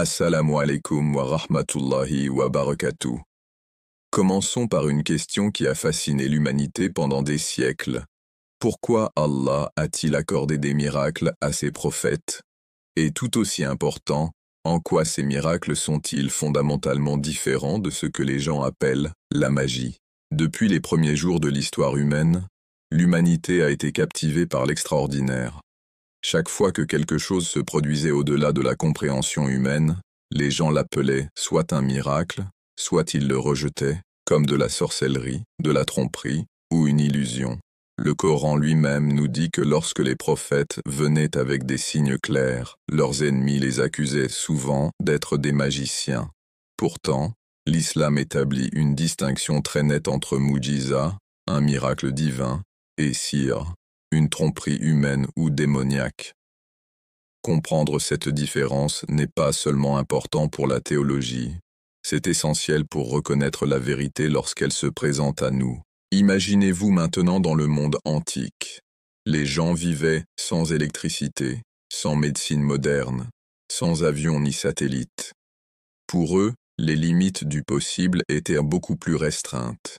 Assalamu alaikum wa rahmatullahi wa barakatuh. Commençons par une question qui a fasciné l'humanité pendant des siècles. Pourquoi Allah a-t-il accordé des miracles à ses prophètes? Et tout aussi important, en quoi ces miracles sont-ils fondamentalement différents de ce que les gens appellent la magie? Depuis les premiers jours de l'histoire humaine, l'humanité a été captivée par l'extraordinaire. Chaque fois que quelque chose se produisait au-delà de la compréhension humaine, les gens l'appelaient soit un miracle, soit ils le rejetaient, comme de la sorcellerie, de la tromperie ou une illusion. Le Coran lui-même nous dit que lorsque les prophètes venaient avec des signes clairs, leurs ennemis les accusaient souvent d'être des magiciens. Pourtant, l'islam établit une distinction très nette entre mujiza, un miracle divin, et sir, une tromperie humaine ou démoniaque. Comprendre cette différence n'est pas seulement important pour la théologie, c'est essentiel pour reconnaître la vérité lorsqu'elle se présente à nous. Imaginez-vous maintenant dans le monde antique. Les gens vivaient sans électricité, sans médecine moderne, sans avions ni satellites. Pour eux, les limites du possible étaient beaucoup plus restreintes.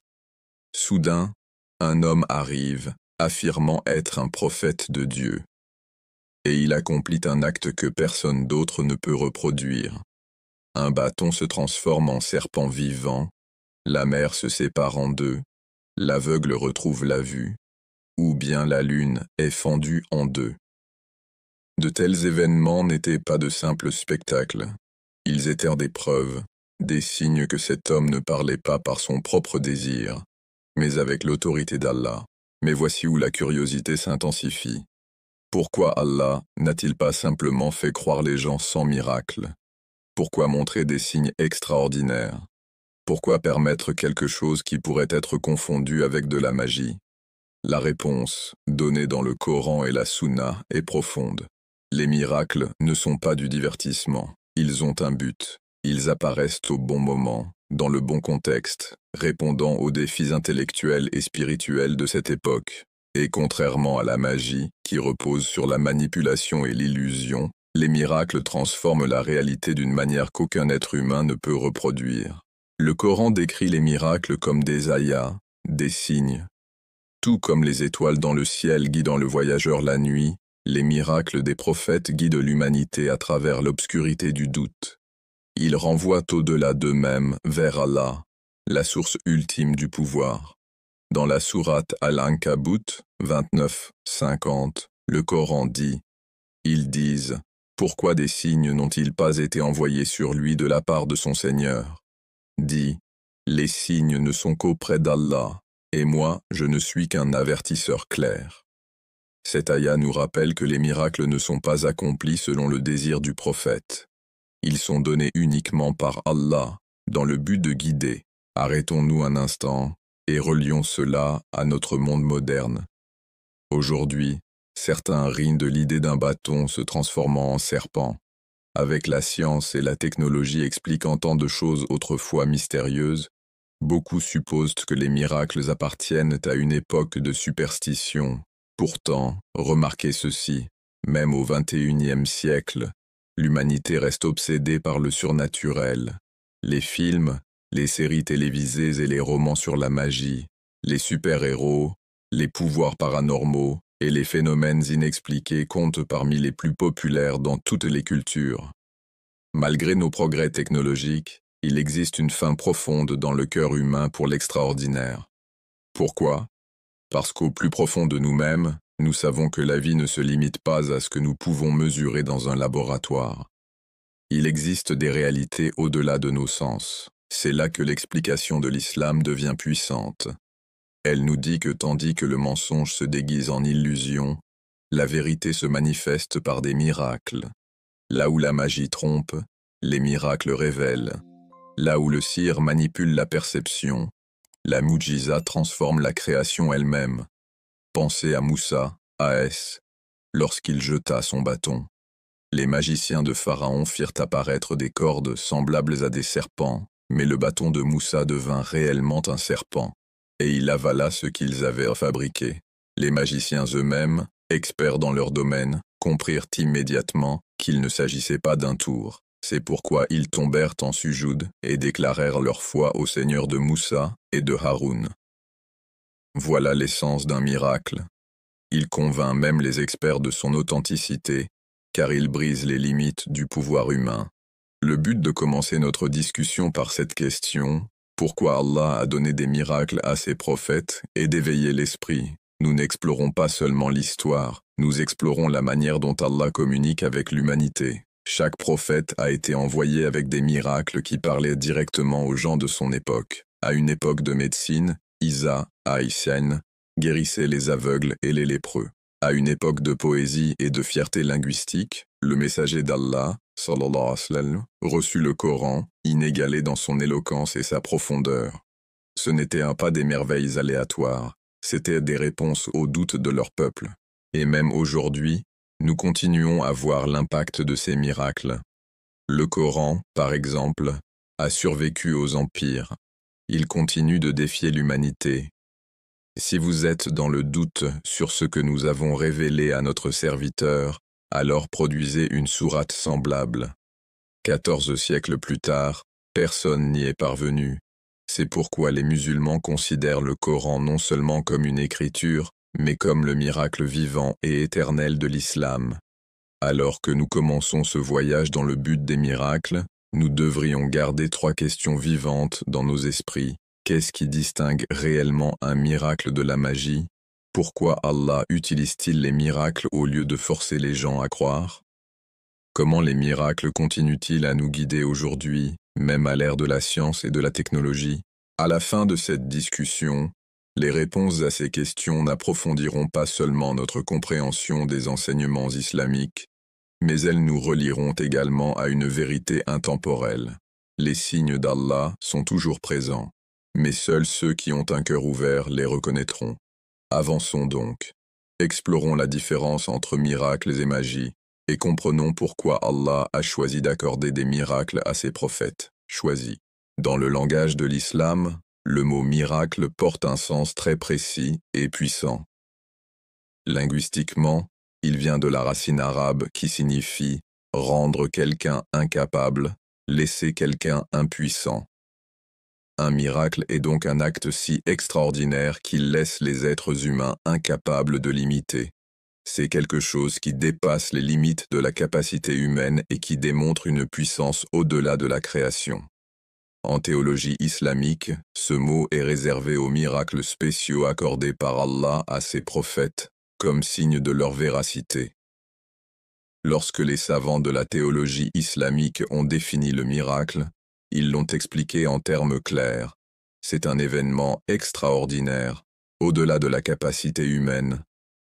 Soudain, un homme arrive, affirmant être un prophète de Dieu. Et il accomplit un acte que personne d'autre ne peut reproduire. Un bâton se transforme en serpent vivant, la mer se sépare en deux, l'aveugle retrouve la vue, ou bien la lune est fendue en deux. De tels événements n'étaient pas de simples spectacles. Ils étaient des preuves, des signes que cet homme ne parlait pas par son propre désir, mais avec l'autorité d'Allah. Mais voici où la curiosité s'intensifie. Pourquoi Allah n'a-t-il pas simplement fait croire les gens sans miracle? Pourquoi montrer des signes extraordinaires? Pourquoi permettre quelque chose qui pourrait être confondu avec de la magie? La réponse, donnée dans le Coran et la Sunna, est profonde. Les miracles ne sont pas du divertissement. Ils ont un but. Ils apparaissent au bon moment, dans le bon contexte, répondant aux défis intellectuels et spirituels de cette époque. Et contrairement à la magie, qui repose sur la manipulation et l'illusion, les miracles transforment la réalité d'une manière qu'aucun être humain ne peut reproduire. Le Coran décrit les miracles comme des ayats, des signes. Tout comme les étoiles dans le ciel guidant le voyageur la nuit, les miracles des prophètes guident l'humanité à travers l'obscurité du doute. Ils renvoient au-delà d'eux-mêmes vers Allah, la source ultime du pouvoir. Dans la sourate Al-Ankabut 29-50, le Coran dit « Ils disent, pourquoi des signes n'ont-ils pas été envoyés sur lui de la part de son Seigneur ?» Dit « Les signes ne sont qu'auprès d'Allah, et moi, je ne suis qu'un avertisseur clair. » Cet ayat nous rappelle que les miracles ne sont pas accomplis selon le désir du prophète. Ils sont donnés uniquement par Allah, dans le but de guider. Arrêtons-nous un instant et relions cela à notre monde moderne. Aujourd'hui, certains rient de l'idée d'un bâton se transformant en serpent. Avec la science et la technologie expliquant tant de choses autrefois mystérieuses, beaucoup supposent que les miracles appartiennent à une époque de superstition. Pourtant, remarquez ceci, même au XXIe siècle, l'humanité reste obsédée par le surnaturel. Les films, les séries télévisées et les romans sur la magie, les super-héros, les pouvoirs paranormaux et les phénomènes inexpliqués comptent parmi les plus populaires dans toutes les cultures. Malgré nos progrès technologiques, il existe une faim profonde dans le cœur humain pour l'extraordinaire. Pourquoi? Parce qu'au plus profond de nous-mêmes, nous savons que la vie ne se limite pas à ce que nous pouvons mesurer dans un laboratoire. Il existe des réalités au-delà de nos sens. C'est là que l'explication de l'islam devient puissante. Elle nous dit que tandis que le mensonge se déguise en illusion, la vérité se manifeste par des miracles. Là où la magie trompe, les miracles révèlent. Là où le sihir manipule la perception, la mujiza transforme la création elle-même. Pensez à Moussa, A.S., lorsqu'il jeta son bâton. Les magiciens de Pharaon firent apparaître des cordes semblables à des serpents, mais le bâton de Moussa devint réellement un serpent, et il avala ce qu'ils avaient fabriqué. Les magiciens eux-mêmes, experts dans leur domaine, comprirent immédiatement qu'il ne s'agissait pas d'un tour, C'est pourquoi ils tombèrent en sujoud et déclarèrent leur foi au Seigneur de Moussa et de Haroun. Voilà l'essence d'un miracle. Il convainc même les experts de son authenticité, car il brise les limites du pouvoir humain. Le but de commencer notre discussion par cette question, pourquoi Allah a donné des miracles à ses prophètes, et d'éveiller l'esprit. Nous n'explorons pas seulement l'histoire, nous explorons la manière dont Allah communique avec l'humanité. Chaque prophète a été envoyé avec des miracles qui parlaient directement aux gens de son époque. À une époque de médecine, Isa, Aïsien, guérissait les aveugles et les lépreux. À une époque de poésie et de fierté linguistique, le messager d'Allah, sallallahu alayhi wa sallam, reçut le Coran, inégalé dans son éloquence et sa profondeur. Ce n'était pas des merveilles aléatoires, c'étaient des réponses aux doutes de leur peuple. Et même aujourd'hui, nous continuons à voir l'impact de ces miracles. Le Coran, par exemple, a survécu aux empires. Il continue de défier l'humanité. Si vous êtes dans le doute sur ce que nous avons révélé à notre serviteur, alors produisez une sourate semblable. 14 siècles plus tard, personne n'y est parvenu. C'est pourquoi les musulmans considèrent le Coran non seulement comme une écriture, mais comme le miracle vivant et éternel de l'islam. Alors que nous commençons ce voyage dans le but des miracles, nous devrions garder 3 questions vivantes dans nos esprits. Qu'est-ce qui distingue réellement un miracle de la magie? Pourquoi Allah utilise-t-il les miracles au lieu de forcer les gens à croire? Comment les miracles continuent-ils à nous guider aujourd'hui, même à l'ère de la science et de la technologie? À la fin de cette discussion, les réponses à ces questions n'approfondiront pas seulement notre compréhension des enseignements islamiques, mais elles nous relieront également à une vérité intemporelle. Les signes d'Allah sont toujours présents, mais seuls ceux qui ont un cœur ouvert les reconnaîtront. Avançons donc. Explorons la différence entre miracles et magie, et comprenons pourquoi Allah a choisi d'accorder des miracles à ses prophètes. Choisi. Dans le langage de l'islam, le mot miracle porte un sens très précis et puissant. Linguistiquement, il vient de la racine arabe qui signifie rendre quelqu'un incapable, laisser quelqu'un impuissant. Un miracle est donc un acte si extraordinaire qu'il laisse les êtres humains incapables de l'imiter. C'est quelque chose qui dépasse les limites de la capacité humaine et qui démontre une puissance au-delà de la création. En théologie islamique, ce mot est réservé aux miracles spéciaux accordés par Allah à ses prophètes, comme signe de leur véracité. Lorsque les savants de la théologie islamique ont défini le miracle, ils l'ont expliqué en termes clairs. C'est un événement extraordinaire, au-delà de la capacité humaine,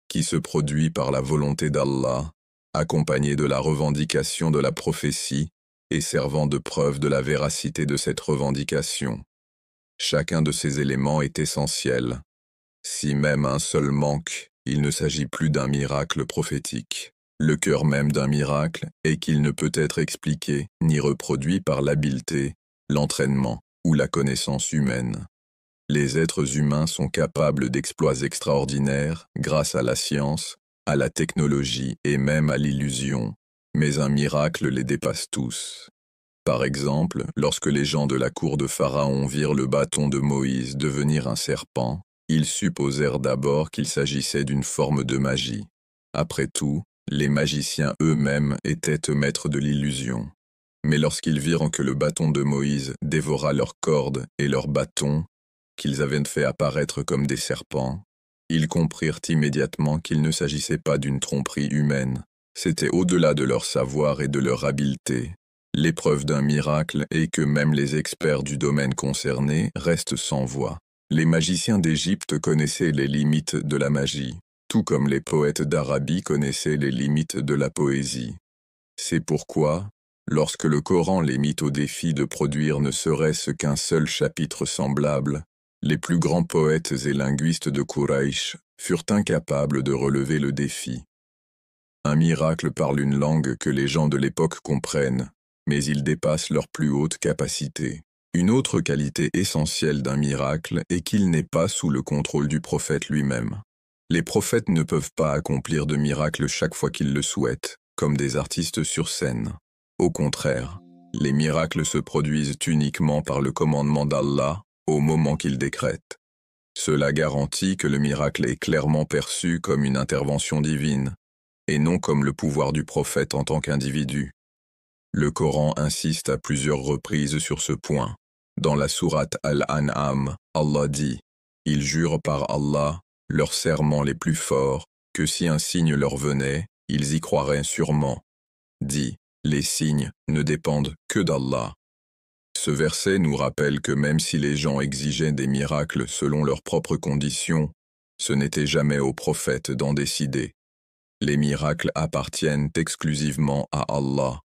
qui se produit par la volonté d'Allah, accompagné de la revendication de la prophétie et servant de preuve de la véracité de cette revendication. Chacun de ces éléments est essentiel. Si même un seul manque, il ne s'agit plus d'un miracle prophétique. Le cœur même d'un miracle est qu'il ne peut être expliqué ni reproduit par l'habileté, l'entraînement ou la connaissance humaine. Les êtres humains sont capables d'exploits extraordinaires grâce à la science, à la technologie et même à l'illusion, mais un miracle les dépasse tous. Par exemple, lorsque les gens de la cour de Pharaon virent le bâton de Moïse devenir un serpent, ils supposèrent d'abord qu'il s'agissait d'une forme de magie. Après tout, les magiciens eux-mêmes étaient maîtres de l'illusion. Mais lorsqu'ils virent que le bâton de Moïse dévora leurs cordes et leurs bâtons, qu'ils avaient fait apparaître comme des serpents, ils comprirent immédiatement qu'il ne s'agissait pas d'une tromperie humaine. C'était au-delà de leur savoir et de leur habileté. L'épreuve d'un miracle est que même les experts du domaine concerné restent sans voix. Les magiciens d'Égypte connaissaient les limites de la magie, tout comme les poètes d'Arabie connaissaient les limites de la poésie. C'est pourquoi, lorsque le Coran les mit au défi de produire ne serait-ce qu'un seul chapitre semblable, les plus grands poètes et linguistes de Quraysh furent incapables de relever le défi. Un miracle parle une langue que les gens de l'époque comprennent, mais il dépasse leur plus haute capacité. Une autre qualité essentielle d'un miracle est qu'il n'est pas sous le contrôle du prophète lui-même. Les prophètes ne peuvent pas accomplir de miracles chaque fois qu'ils le souhaitent, comme des artistes sur scène. Au contraire, Les miracles se produisent uniquement par le commandement d'Allah, au moment qu'il décrète. Cela garantit que le miracle est clairement perçu comme une intervention divine, et non comme le pouvoir du prophète en tant qu'individu. Le Coran insiste à plusieurs reprises sur ce point. Dans la sourate Al-An'am, Allah dit « Ils jurent par Allah, leurs serments les plus forts, que si un signe leur venait, ils y croiraient sûrement. » Dit « Les signes ne dépendent que d'Allah. » Ce verset nous rappelle que même si les gens exigeaient des miracles selon leurs propres conditions, ce n'était jamais au prophète d'en décider. Les miracles appartiennent exclusivement à Allah,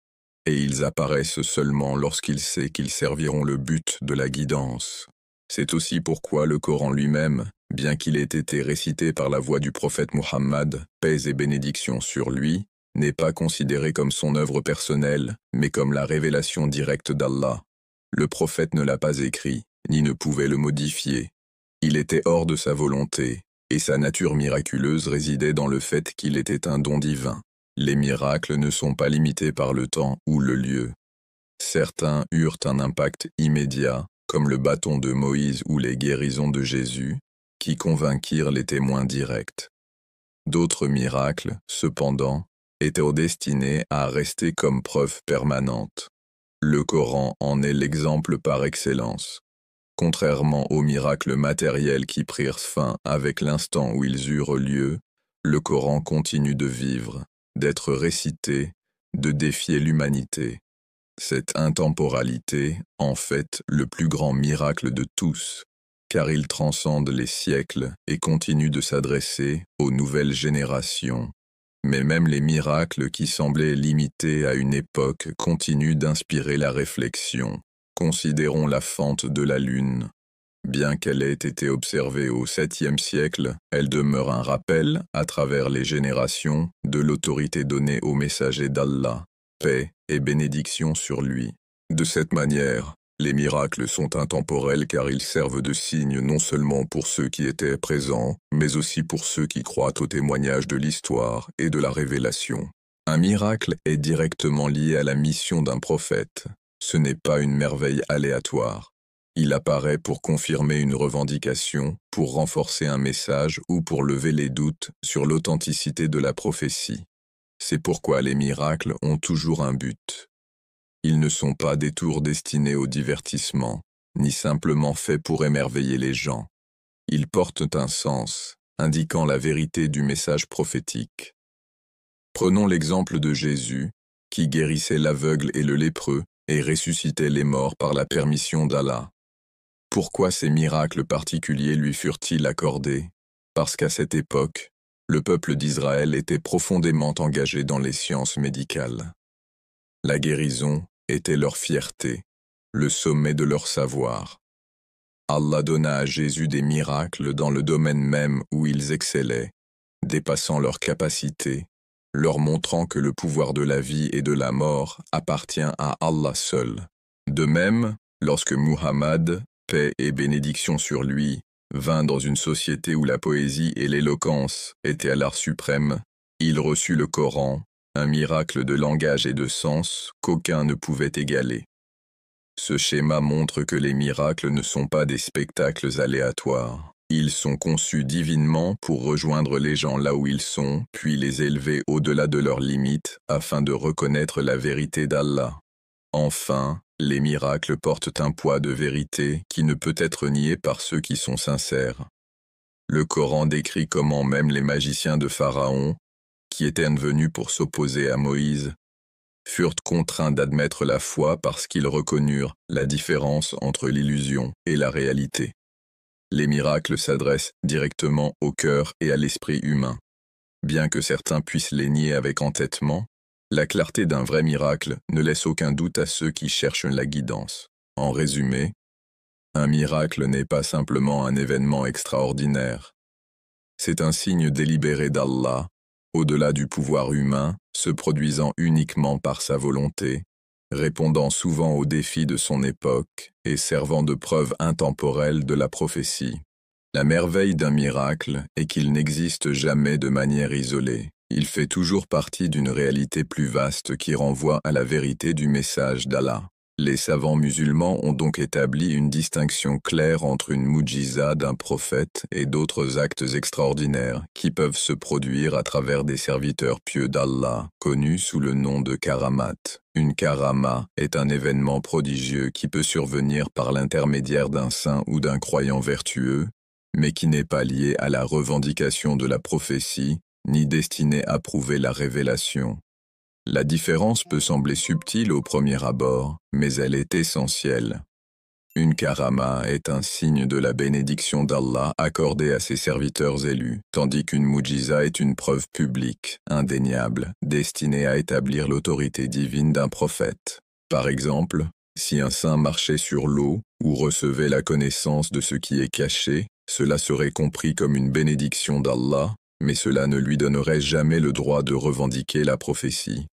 et ils apparaissent seulement lorsqu'il sait qu'ils serviront le but de la guidance. C'est aussi pourquoi le Coran lui-même, bien qu'il ait été récité par la voix du prophète Muhammad, paix et bénédiction sur lui, n'est pas considéré comme son œuvre personnelle, mais comme la révélation directe d'Allah. Le prophète ne l'a pas écrit, ni ne pouvait le modifier. Il était hors de sa volonté, et sa nature miraculeuse résidait dans le fait qu'il était un don divin. Les miracles ne sont pas limités par le temps ou le lieu. Certains eurent un impact immédiat, comme le bâton de Moïse ou les guérisons de Jésus, qui convainquirent les témoins directs. D'autres miracles, cependant, étaient destinés à rester comme preuve permanente. Le Coran en est l'exemple par excellence. Contrairement aux miracles matériels qui prirent fin avec l'instant où ils eurent lieu, le Coran continue de vivre, d'être récité, de défier l'humanité. Cette intemporalité, en fait, le plus grand miracle de tous, car il transcende les siècles et continue de s'adresser aux nouvelles générations. Mais même les miracles qui semblaient limités à une époque continuent d'inspirer la réflexion. Considérons la fente de la Lune. Bien qu'elle ait été observée au 7e siècle, elle demeure un rappel, à travers les générations, de l'autorité donnée au messager d'Allah, paix et bénédiction sur lui. De cette manière, les miracles sont intemporels car ils servent de signe non seulement pour ceux qui étaient présents, mais aussi pour ceux qui croient au témoignage de l'histoire et de la révélation. Un miracle est directement lié à la mission d'un prophète. Ce n'est pas une merveille aléatoire. Il apparaît pour confirmer une revendication, pour renforcer un message ou pour lever les doutes sur l'authenticité de la prophétie. C'est pourquoi les miracles ont toujours un but. Ils ne sont pas des tours destinés au divertissement, ni simplement faits pour émerveiller les gens. Ils portent un sens, indiquant la vérité du message prophétique. Prenons l'exemple de Jésus, qui guérissait l'aveugle et le lépreux, et ressuscitait les morts par la permission d'Allah. Pourquoi ces miracles particuliers lui furent-ils accordés? Parce qu'à cette époque, le peuple d'Israël était profondément engagé dans les sciences médicales. La guérison était leur fierté, le sommet de leur savoir. Allah donna à Jésus des miracles dans le domaine même où ils excellaient, dépassant leurs capacités, leur montrant que le pouvoir de la vie et de la mort appartient à Allah seul. De même, lorsque Muhammad, paix et bénédiction sur lui, vint dans une société où la poésie et l'éloquence étaient à l'art suprême, il reçut le Coran, un miracle de langage et de sens qu'aucun ne pouvait égaler. Ce schéma montre que les miracles ne sont pas des spectacles aléatoires. Ils sont conçus divinement pour rejoindre les gens là où ils sont, puis les élever au-delà de leurs limites afin de reconnaître la vérité d'Allah. Enfin, les miracles portent un poids de vérité qui ne peut être nié par ceux qui sont sincères. Le Coran décrit comment même les magiciens de Pharaon, qui étaient venus pour s'opposer à Moïse, furent contraints d'admettre la foi parce qu'ils reconnurent la différence entre l'illusion et la réalité. Les miracles s'adressent directement au cœur et à l'esprit humain. Bien que certains puissent les nier avec entêtement, la clarté d'un vrai miracle ne laisse aucun doute à ceux qui cherchent la guidance. En résumé, un miracle n'est pas simplement un événement extraordinaire. C'est un signe délibéré d'Allah, au-delà du pouvoir humain, se produisant uniquement par sa volonté, répondant souvent aux défis de son époque et servant de preuve intemporelle de la prophétie. La merveille d'un miracle est qu'il n'existe jamais de manière isolée. Il fait toujours partie d'une réalité plus vaste qui renvoie à la vérité du message d'Allah. Les savants musulmans ont donc établi une distinction claire entre une mujiza d'un prophète et d'autres actes extraordinaires qui peuvent se produire à travers des serviteurs pieux d'Allah, connus sous le nom de karamat. Une karama est un événement prodigieux qui peut survenir par l'intermédiaire d'un saint ou d'un croyant vertueux, mais qui n'est pas lié à la revendication de la prophétie, ni destiné à prouver la révélation. La différence peut sembler subtile au premier abord, mais elle est essentielle. Une karama est un signe de la bénédiction d'Allah accordée à ses serviteurs élus, tandis qu'une mujiza est une preuve publique, indéniable, destinée à établir l'autorité divine d'un prophète. Par exemple, si un saint marchait sur l'eau ou recevait la connaissance de ce qui est caché, cela serait compris comme une bénédiction d'Allah, mais cela ne lui donnerait jamais le droit de revendiquer la prophétie.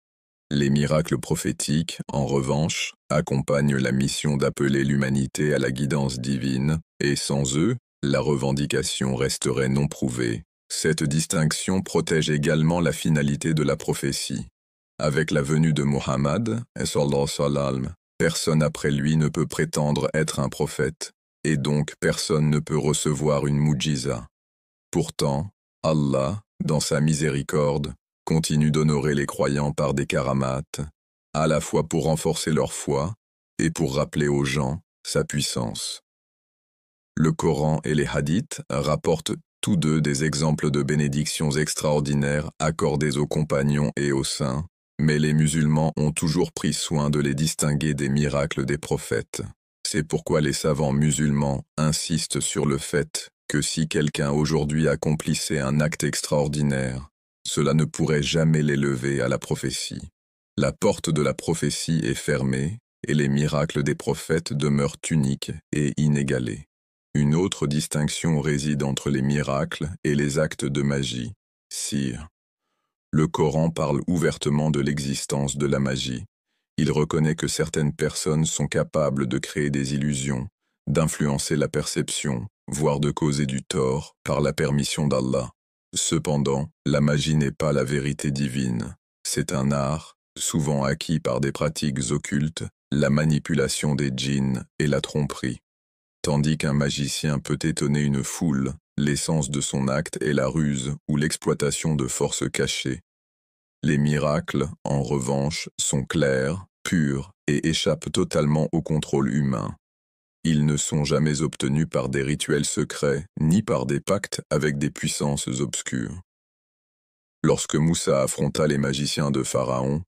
Les miracles prophétiques, en revanche, accompagnent la mission d'appeler l'humanité à la guidance divine, et sans eux, la revendication resterait non prouvée. Cette distinction protège également la finalité de la prophétie. Avec la venue de Muhammad, personne après lui ne peut prétendre être un prophète, et donc personne ne peut recevoir une mujiza. Pourtant, Allah, dans sa miséricorde, continue d'honorer les croyants par des karamates, à la fois pour renforcer leur foi et pour rappeler aux gens sa puissance. Le Coran et les hadiths rapportent tous deux des exemples de bénédictions extraordinaires accordées aux compagnons et aux saints, mais les musulmans ont toujours pris soin de les distinguer des miracles des prophètes. C'est pourquoi les savants musulmans insistent sur le fait que si quelqu'un aujourd'hui accomplissait un acte extraordinaire, cela ne pourrait jamais l'élever à la prophétie. La porte de la prophétie est fermée, et les miracles des prophètes demeurent uniques et inégalés. Une autre distinction réside entre les miracles et les actes de magie. Sire. Le Coran parle ouvertement de l'existence de la magie. Il reconnaît que certaines personnes sont capables de créer des illusions, d'influencer la perception, voire de causer du tort par la permission d'Allah. Cependant, la magie n'est pas la vérité divine. C'est un art, souvent acquis par des pratiques occultes, la manipulation des djinns et la tromperie. Tandis qu'un magicien peut étonner une foule, l'essence de son acte est la ruse ou l'exploitation de forces cachées. Les miracles, en revanche, sont clairs, purs et échappent totalement au contrôle humain. Ils ne sont jamais obtenus par des rituels secrets, ni par des pactes avec des puissances obscures. Lorsque Moussa affronta les magiciens de Pharaon,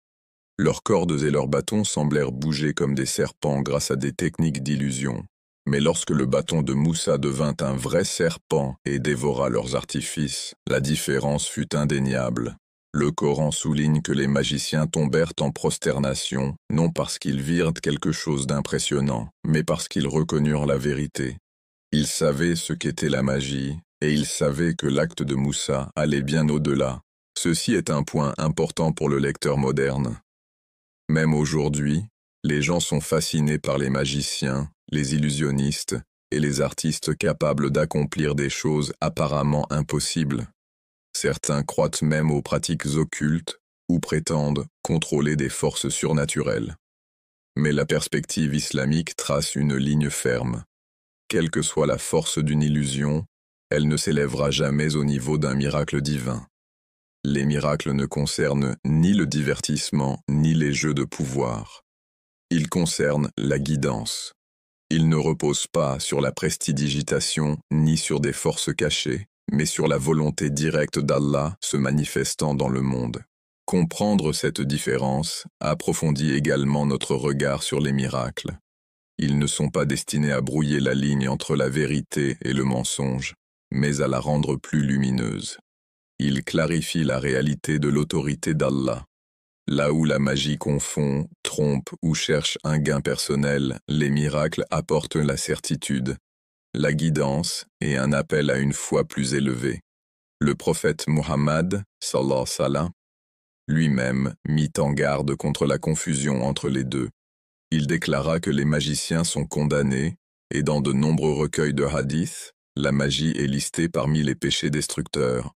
leurs cordes et leurs bâtons semblèrent bouger comme des serpents grâce à des techniques d'illusion. Mais lorsque le bâton de Moussa devint un vrai serpent et dévora leurs artifices, la différence fut indéniable. Le Coran souligne que les magiciens tombèrent en prosternation, non parce qu'ils virent quelque chose d'impressionnant, mais parce qu'ils reconnurent la vérité. Ils savaient ce qu'était la magie, et ils savaient que l'acte de Moussa allait bien au-delà. Ceci est un point important pour le lecteur moderne. Même aujourd'hui, les gens sont fascinés par les magiciens, les illusionnistes et les artistes capables d'accomplir des choses apparemment impossibles. Certains croient même aux pratiques occultes ou prétendent contrôler des forces surnaturelles. Mais la perspective islamique trace une ligne ferme. Quelle que soit la force d'une illusion, elle ne s'élèvera jamais au niveau d'un miracle divin. Les miracles ne concernent ni le divertissement ni les jeux de pouvoir. Ils concernent la guidance. Ils ne reposent pas sur la prestidigitation ni sur des forces cachées, mais sur la volonté directe d'Allah se manifestant dans le monde. Comprendre cette différence approfondit également notre regard sur les miracles. Ils ne sont pas destinés à brouiller la ligne entre la vérité et le mensonge, mais à la rendre plus lumineuse. Ils clarifient la réalité de l'autorité d'Allah. Là où la magie confond, trompe ou cherche un gain personnel, les miracles apportent la certitude, la guidance et un appel à une foi plus élevée. Le prophète Muhammad, sallallahu alayhi wa sallam, lui-même mit en garde contre la confusion entre les deux. Il déclara que les magiciens sont condamnés, et dans de nombreux recueils de hadiths, la magie est listée parmi les péchés destructeurs.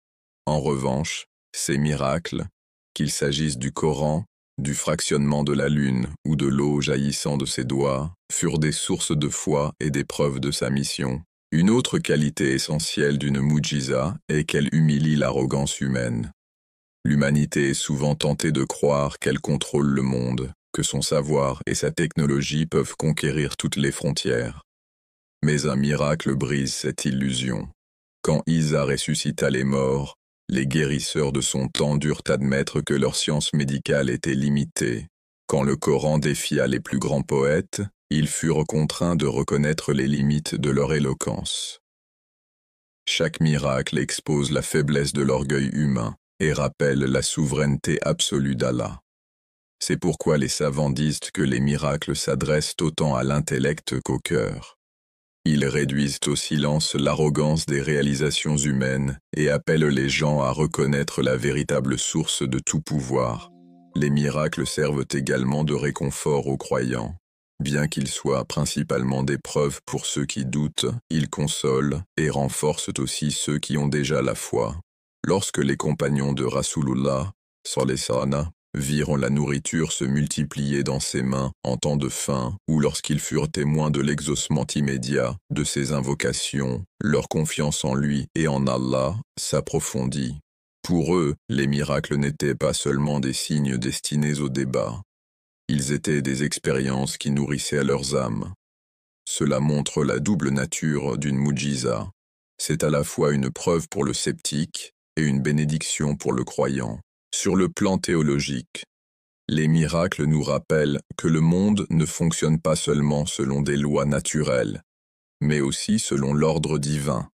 En revanche, ces miracles, qu'il s'agisse du Coran, du fractionnement de la lune ou de l'eau jaillissant de ses doigts, furent des sources de foi et des preuves de sa mission. Une autre qualité essentielle d'une mujiza est qu'elle humilie l'arrogance humaine. L'humanité est souvent tentée de croire qu'elle contrôle le monde, que son savoir et sa technologie peuvent conquérir toutes les frontières. Mais un miracle brise cette illusion. Quand Isa ressuscita les morts, les guérisseurs de son temps durent admettre que leur science médicale était limitée. Quand le Coran défia les plus grands poètes, ils furent contraints de reconnaître les limites de leur éloquence. Chaque miracle expose la faiblesse de l'orgueil humain et rappelle la souveraineté absolue d'Allah. C'est pourquoi les savants disent que les miracles s'adressent autant à l'intellect qu'au cœur. Ils réduisent au silence l'arrogance des réalisations humaines et appellent les gens à reconnaître la véritable source de tout pouvoir. Les miracles servent également de réconfort aux croyants. Bien qu'ils soient principalement des preuves pour ceux qui doutent, ils consolent et renforcent aussi ceux qui ont déjà la foi. Lorsque les compagnons de Rasulullah, sallallahu virent la nourriture se multiplier dans ses mains en temps de faim, ou lorsqu'ils furent témoins de l'exaucement immédiat de ses invocations, leur confiance en lui et en Allah s'approfondit. Pour eux, les miracles n'étaient pas seulement des signes destinés au débat. Ils étaient des expériences qui nourrissaient leurs âmes. Cela montre la double nature d'une mujiza. C'est à la fois une preuve pour le sceptique et une bénédiction pour le croyant. Sur le plan théologique, les miracles nous rappellent que le monde ne fonctionne pas seulement selon des lois naturelles, mais aussi selon l'ordre divin.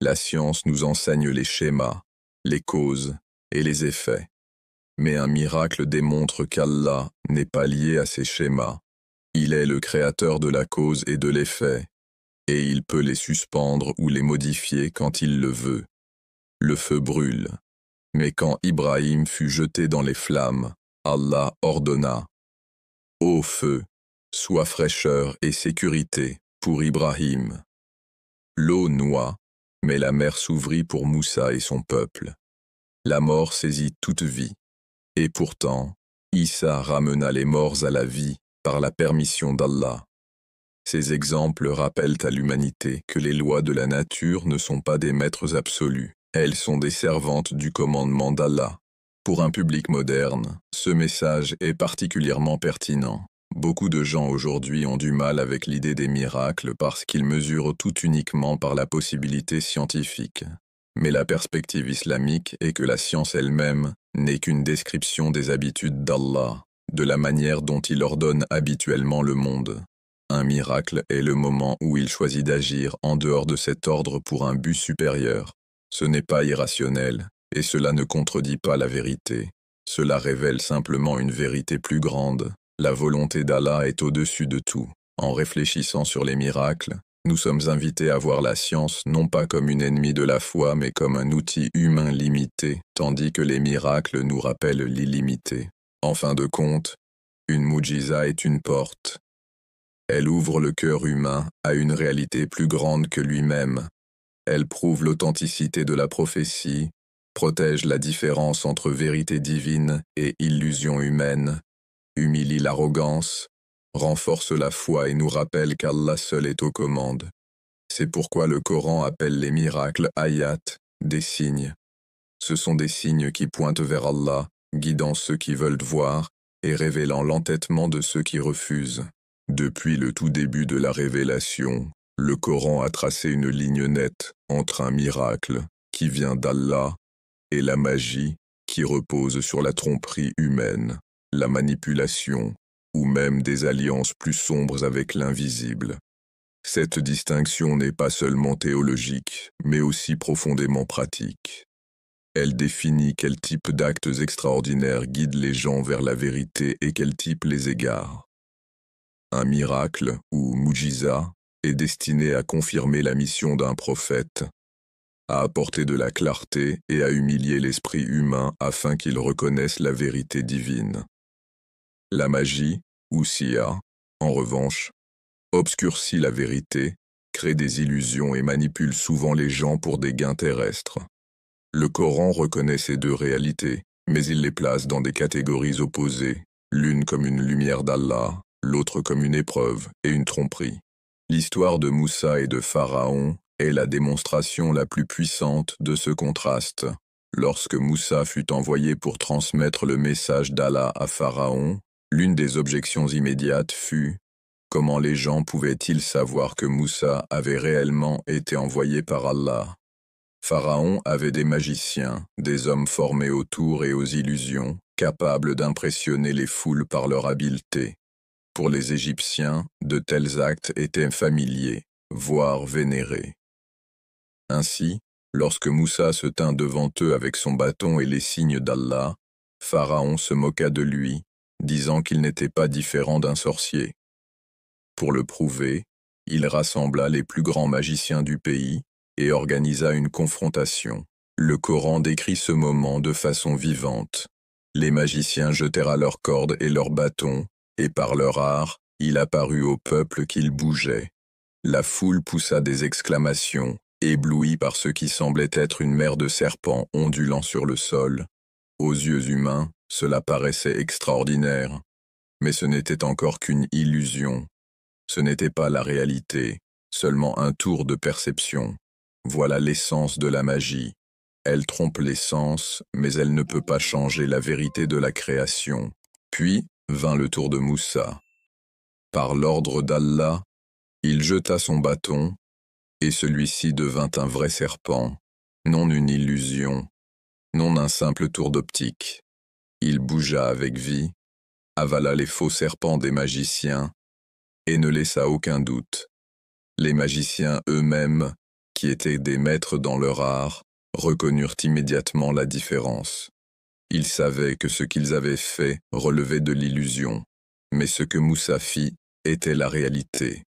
La science nous enseigne les schémas, les causes et les effets. Mais un miracle démontre qu'Allah n'est pas lié à ces schémas. Il est le créateur de la cause et de l'effet, et il peut les suspendre ou les modifier quand il le veut. Le feu brûle. Mais quand Ibrahim fut jeté dans les flammes, Allah ordonna « Ô feu, sois fraîcheur et sécurité pour Ibrahim. » L'eau noie, mais la mer s'ouvrit pour Moussa et son peuple. La mort saisit toute vie. Et pourtant, Issa ramena les morts à la vie par la permission d'Allah. Ces exemples rappellent à l'humanité que les lois de la nature ne sont pas des maîtres absolus. Elles sont des servantes du commandement d'Allah. Pour un public moderne, ce message est particulièrement pertinent. Beaucoup de gens aujourd'hui ont du mal avec l'idée des miracles parce qu'ils mesurent tout uniquement par la possibilité scientifique. Mais la perspective islamique est que la science elle-même n'est qu'une description des habitudes d'Allah, de la manière dont il ordonne habituellement le monde. Un miracle est le moment où il choisit d'agir en dehors de cet ordre pour un but supérieur. Ce n'est pas irrationnel, et cela ne contredit pas la vérité. Cela révèle simplement une vérité plus grande. La volonté d'Allah est au-dessus de tout. En réfléchissant sur les miracles, nous sommes invités à voir la science non pas comme une ennemie de la foi, mais comme un outil humain limité, tandis que les miracles nous rappellent l'illimité. En fin de compte, une mujiza est une porte. Elle ouvre le cœur humain à une réalité plus grande que lui-même. Elle prouve l'authenticité de la prophétie, protège la différence entre vérité divine et illusion humaine, humilie l'arrogance, renforce la foi et nous rappelle qu'Allah seul est aux commandes. C'est pourquoi le Coran appelle les miracles ayat, des signes. Ce sont des signes qui pointent vers Allah, guidant ceux qui veulent voir et révélant l'entêtement de ceux qui refusent. Depuis le tout début de la révélation, le Coran a tracé une ligne nette entre un miracle qui vient d'Allah et la magie qui repose sur la tromperie humaine, la manipulation ou même des alliances plus sombres avec l'invisible. Cette distinction n'est pas seulement théologique, mais aussi profondément pratique. Elle définit quel type d'actes extraordinaires guident les gens vers la vérité et quel type les égare. Un miracle, ou mujiza, est destiné à confirmer la mission d'un prophète, à apporter de la clarté et à humilier l'esprit humain afin qu'il reconnaisse la vérité divine. La magie, ou siya, en revanche, obscurcit la vérité, crée des illusions et manipule souvent les gens pour des gains terrestres. Le Coran reconnaît ces deux réalités, mais il les place dans des catégories opposées. l'une comme une lumière d'Allah, l'autre comme une épreuve et une tromperie. L'histoire de Moussa et de Pharaon est la démonstration la plus puissante de ce contraste. Lorsque Moussa fut envoyé pour transmettre le message d'Allah à Pharaon, l'une des objections immédiates fut: comment les gens pouvaient-ils savoir que Moussa avait réellement été envoyé par Allah? Pharaon avait des magiciens, des hommes formés aux tours et aux illusions, capables d'impressionner les foules par leur habileté. Pour les Égyptiens, de tels actes étaient familiers, voire vénérés. Ainsi, lorsque Moussa se tint devant eux avec son bâton et les signes d'Allah, Pharaon se moqua de lui, disant qu'il n'était pas différent d'un sorcier. Pour le prouver, il rassembla les plus grands magiciens du pays et organisa une confrontation. Le Coran décrit ce moment de façon vivante. Les magiciens jetèrent à leurs cordes et leurs bâtons, et par leur art, il apparut au peuple qu'ils bougeaient. La foule poussa des exclamations, éblouie par ce qui semblait être une mer de serpents ondulant sur le sol. Aux yeux humains, cela paraissait extraordinaire. Mais ce n'était encore qu'une illusion. Ce n'était pas la réalité, seulement un tour de perception. Voilà l'essence de la magie. Elle trompe les sens, mais elle ne peut pas changer la vérité de la création. Puis vint le tour de Moussa. Par l'ordre d'Allah, il jeta son bâton, et celui-ci devint un vrai serpent, non une illusion, non un simple tour d'optique. Il bougea avec vie, avala les faux serpents des magiciens, et ne laissa aucun doute. Les magiciens eux-mêmes, qui étaient des maîtres dans leur art, reconnurent immédiatement la différence. Ils savaient que ce qu'ils avaient fait relevait de l'illusion, mais ce que Moussa fit était la réalité.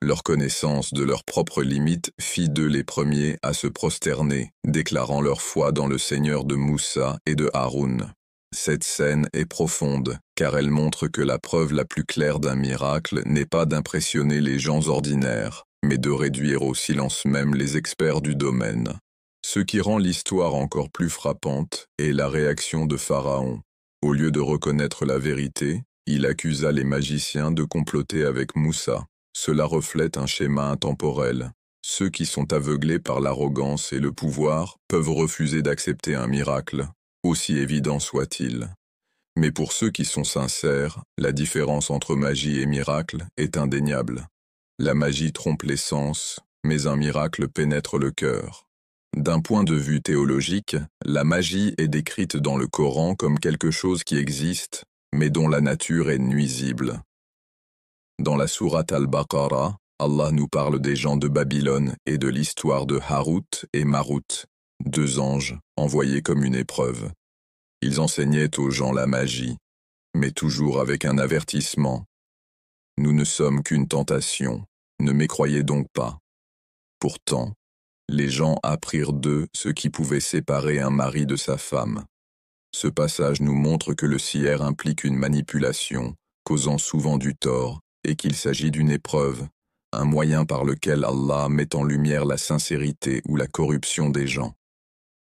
Leur connaissance de leurs propres limites fit d'eux les premiers à se prosterner, déclarant leur foi dans le Seigneur de Moussa et de Haroun. Cette scène est profonde, car elle montre que la preuve la plus claire d'un miracle n'est pas d'impressionner les gens ordinaires, mais de réduire au silence même les experts du domaine. Ce qui rend l'histoire encore plus frappante est la réaction de Pharaon. Au lieu de reconnaître la vérité, il accusa les magiciens de comploter avec Moussa. Cela reflète un schéma intemporel. Ceux qui sont aveuglés par l'arrogance et le pouvoir peuvent refuser d'accepter un miracle, aussi évident soit-il. Mais pour ceux qui sont sincères, la différence entre magie et miracle est indéniable. La magie trompe les sens, mais un miracle pénètre le cœur. D'un point de vue théologique, la magie est décrite dans le Coran comme quelque chose qui existe, mais dont la nature est nuisible. Dans la sourate Al-Baqarah, Allah nous parle des gens de Babylone et de l'histoire de Harut et Marut, deux anges envoyés comme une épreuve. Ils enseignaient aux gens la magie, mais toujours avec un avertissement. Nous ne sommes qu'une tentation, ne mécroyez donc pas. Pourtant, les gens apprirent d'eux ce qui pouvait séparer un mari de sa femme. Ce passage nous montre que le sihr implique une manipulation, causant souvent du tort, et qu'il s'agit d'une épreuve, un moyen par lequel Allah met en lumière la sincérité ou la corruption des gens.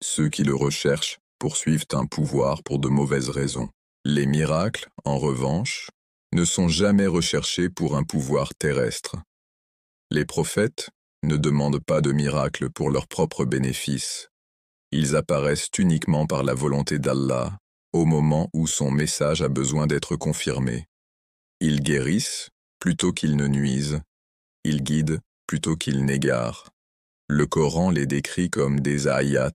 Ceux qui le recherchent poursuivent un pouvoir pour de mauvaises raisons. Les miracles, en revanche, ne sont jamais recherchés pour un pouvoir terrestre. Les prophètes ne demandent pas de miracles pour leur propre bénéfice. Ils apparaissent uniquement par la volonté d'Allah, au moment où son message a besoin d'être confirmé. Ils guérissent plutôt qu'ils ne nuisent. Ils guident plutôt qu'ils n'égarent. Le Coran les décrit comme des ayats,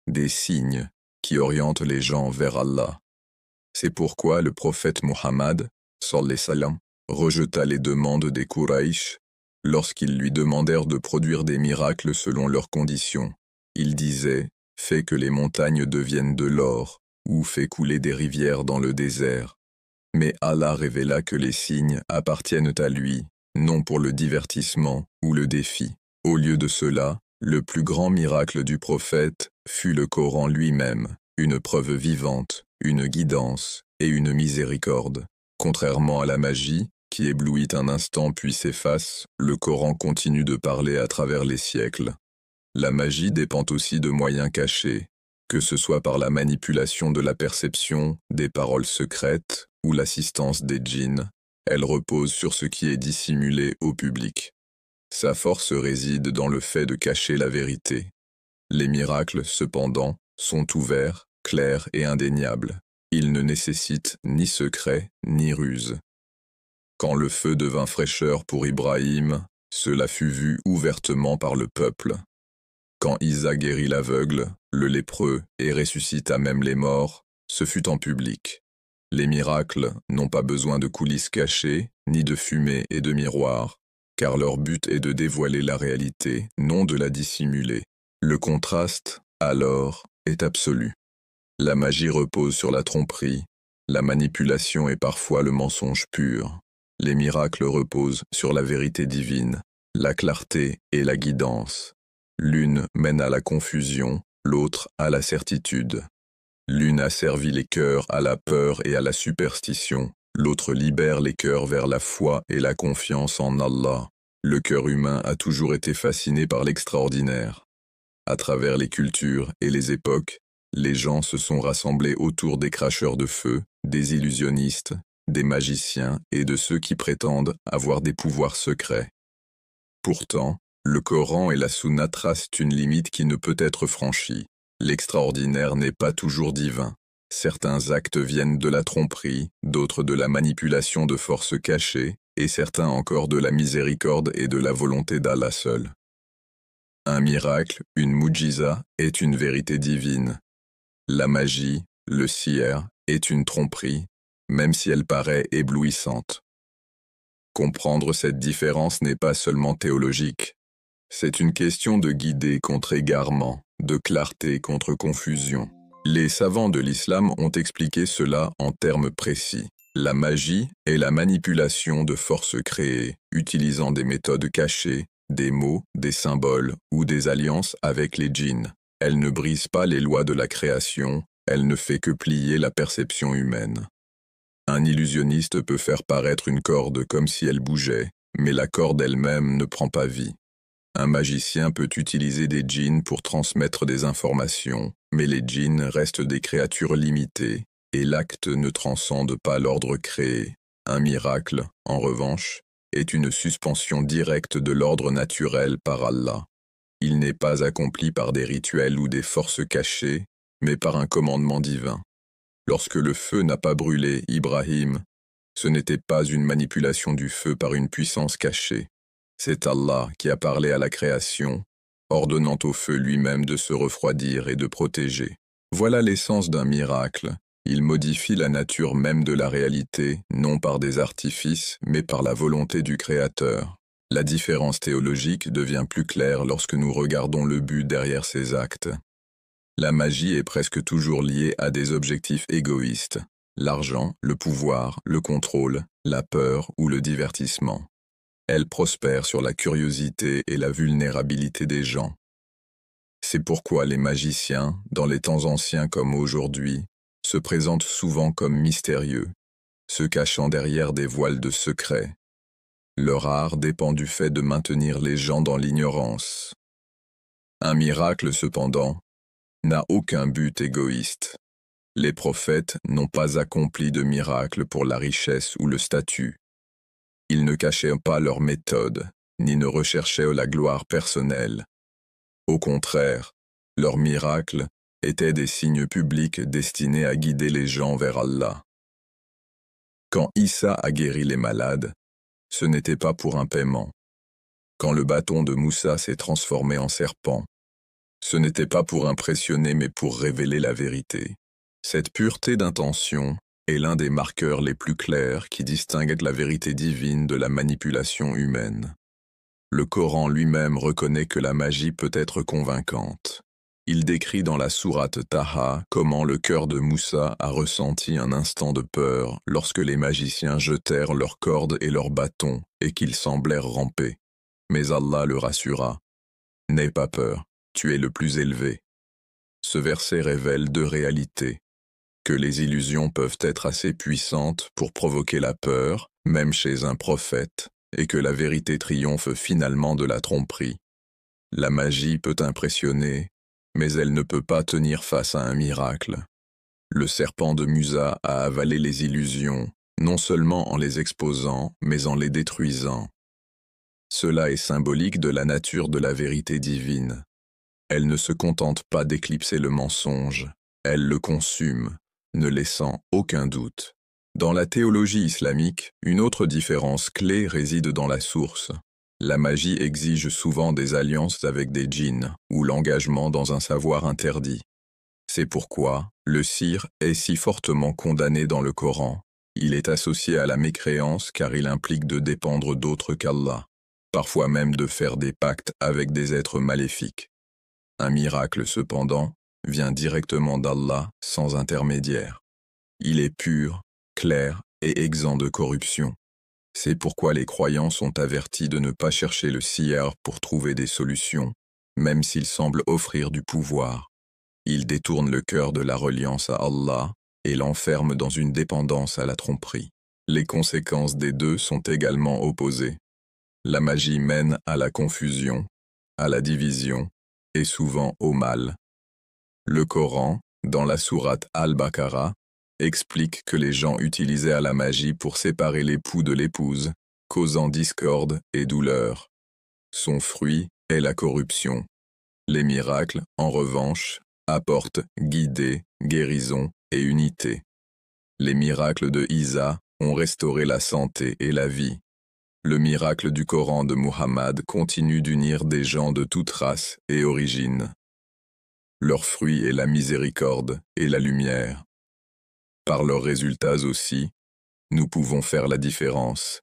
des signes qui orientent les gens vers Allah. C'est pourquoi le prophète Muhammad, sallallahu alayhi wa sallam, rejeta les demandes des Quraysh lorsqu'ils lui demandèrent de produire des miracles selon leurs conditions. Il disait « Fais que les montagnes deviennent de l'or » ou « Fais couler des rivières dans le désert ». Mais Allah révéla que les signes appartiennent à lui, non pour le divertissement ou le défi. Au lieu de cela, le plus grand miracle du prophète fut le Coran lui-même, une preuve vivante, une guidance et une miséricorde. Contrairement à la magie, qui éblouit un instant puis s'efface, le Coran continue de parler à travers les siècles. La magie dépend aussi de moyens cachés, que ce soit par la manipulation de la perception, des paroles secrètes, ou l'assistance des djinns, elle repose sur ce qui est dissimulé au public. Sa force réside dans le fait de cacher la vérité. Les miracles, cependant, sont ouverts, clairs et indéniables. Ils ne nécessitent ni secret, ni ruse. Quand le feu devint fraîcheur pour Ibrahim, cela fut vu ouvertement par le peuple. Quand Isa guérit l'aveugle, le lépreux et ressuscita même les morts, ce fut en public. Les miracles n'ont pas besoin de coulisses cachées, ni de fumée et de miroirs, car leur but est de dévoiler la réalité, non de la dissimuler. Le contraste, alors, est absolu. La magie repose sur la tromperie, la manipulation est parfois le mensonge pur. Les miracles reposent sur la vérité divine, la clarté et la guidance. L'une mène à la confusion, l'autre à la certitude. L'une a servi les cœurs à la peur et à la superstition, l'autre libère les cœurs vers la foi et la confiance en Allah. Le cœur humain a toujours été fasciné par l'extraordinaire. À travers les cultures et les époques, les gens se sont rassemblés autour des cracheurs de feu, des illusionnistes, des magiciens et de ceux qui prétendent avoir des pouvoirs secrets. Pourtant, le Coran et la Sunna tracent une limite qui ne peut être franchie. L'extraordinaire n'est pas toujours divin. Certains actes viennent de la tromperie, d'autres de la manipulation de forces cachées, et certains encore de la miséricorde et de la volonté d'Allah seul. Un miracle, une mujiza, est une vérité divine. La magie, le sihr, est une tromperie, même si elle paraît éblouissante. Comprendre cette différence n'est pas seulement théologique. C'est une question de guider contre égarement, de clarté contre confusion. Les savants de l'islam ont expliqué cela en termes précis. La magie est la manipulation de forces créées, utilisant des méthodes cachées, des mots, des symboles ou des alliances avec les djinns. Elle ne brise pas les lois de la création, elle ne fait que plier la perception humaine. Un illusionniste peut faire paraître une corde comme si elle bougeait, mais la corde elle-même ne prend pas vie. Un magicien peut utiliser des djinns pour transmettre des informations, mais les djinns restent des créatures limitées, et l'acte ne transcende pas l'ordre créé. Un miracle, en revanche, est une suspension directe de l'ordre naturel par Allah. Il n'est pas accompli par des rituels ou des forces cachées, mais par un commandement divin. Lorsque le feu n'a pas brûlé Ibrahim, ce n'était pas une manipulation du feu par une puissance cachée. C'est Allah qui a parlé à la création, ordonnant au feu lui-même de se refroidir et de protéger. Voilà l'essence d'un miracle. Il modifie la nature même de la réalité, non par des artifices, mais par la volonté du Créateur. La différence théologique devient plus claire lorsque nous regardons le but derrière ces actes. La magie est presque toujours liée à des objectifs égoïstes. L'argent, le pouvoir, le contrôle, la peur ou le divertissement. Elle prospère sur la curiosité et la vulnérabilité des gens. C'est pourquoi les magiciens, dans les temps anciens comme aujourd'hui, se présentent souvent comme mystérieux, se cachant derrière des voiles de secret. Leur art dépend du fait de maintenir les gens dans l'ignorance. Un miracle, cependant, n'a aucun but égoïste. Les prophètes n'ont pas accompli de miracle pour la richesse ou le statut. Ils ne cachaient pas leur méthode, ni ne recherchaient la gloire personnelle. Au contraire, leurs miracles étaient des signes publics destinés à guider les gens vers Allah. Quand Issa a guéri les malades, ce n'était pas pour un paiement. Quand le bâton de Moussa s'est transformé en serpent, ce n'était pas pour impressionner mais pour révéler la vérité. Cette pureté d'intention est l'un des marqueurs les plus clairs qui distinguent la vérité divine de la manipulation humaine. Le Coran lui-même reconnaît que la magie peut être convaincante. Il décrit dans la sourate Taha comment le cœur de Moussa a ressenti un instant de peur lorsque les magiciens jetèrent leurs cordes et leurs bâtons et qu'ils semblèrent ramper. Mais Allah le rassura. « N'aie pas peur, tu es le plus élevé. » Ce verset révèle deux réalités. Que les illusions peuvent être assez puissantes pour provoquer la peur, même chez un prophète, et que la vérité triomphe finalement de la tromperie. La magie peut impressionner, mais elle ne peut pas tenir face à un miracle. Le serpent de Musa a avalé les illusions, non seulement en les exposant, mais en les détruisant. Cela est symbolique de la nature de la vérité divine. Elle ne se contente pas d'éclipser le mensonge, elle le consume, ne laissant aucun doute. Dans la théologie islamique, une autre différence clé réside dans la source. La magie exige souvent des alliances avec des djinns, ou l'engagement dans un savoir interdit. C'est pourquoi le sihr est si fortement condamné dans le Coran. Il est associé à la mécréance car il implique de dépendre d'autres qu'Allah, parfois même de faire des pactes avec des êtres maléfiques. Un miracle, cependant, vient directement d'Allah sans intermédiaire. Il est pur, clair et exempt de corruption. C'est pourquoi les croyants sont avertis de ne pas chercher le sihr pour trouver des solutions, même s'il semble offrir du pouvoir. Il détourne le cœur de la reliance à Allah et l'enferme dans une dépendance à la tromperie. Les conséquences des deux sont également opposées. La magie mène à la confusion, à la division et souvent au mal. Le Coran, dans la sourate Al-Baqarah, explique que les gens utilisaient la magie pour séparer l'époux de l'épouse, causant discorde et douleur. Son fruit est la corruption. Les miracles, en revanche, apportent guidée, guérison et unité. Les miracles de Isa ont restauré la santé et la vie. Le miracle du Coran de Muhammad continue d'unir des gens de toute race et origine. Leur fruit est la miséricorde et la lumière. Par leurs résultats aussi, nous pouvons faire la différence.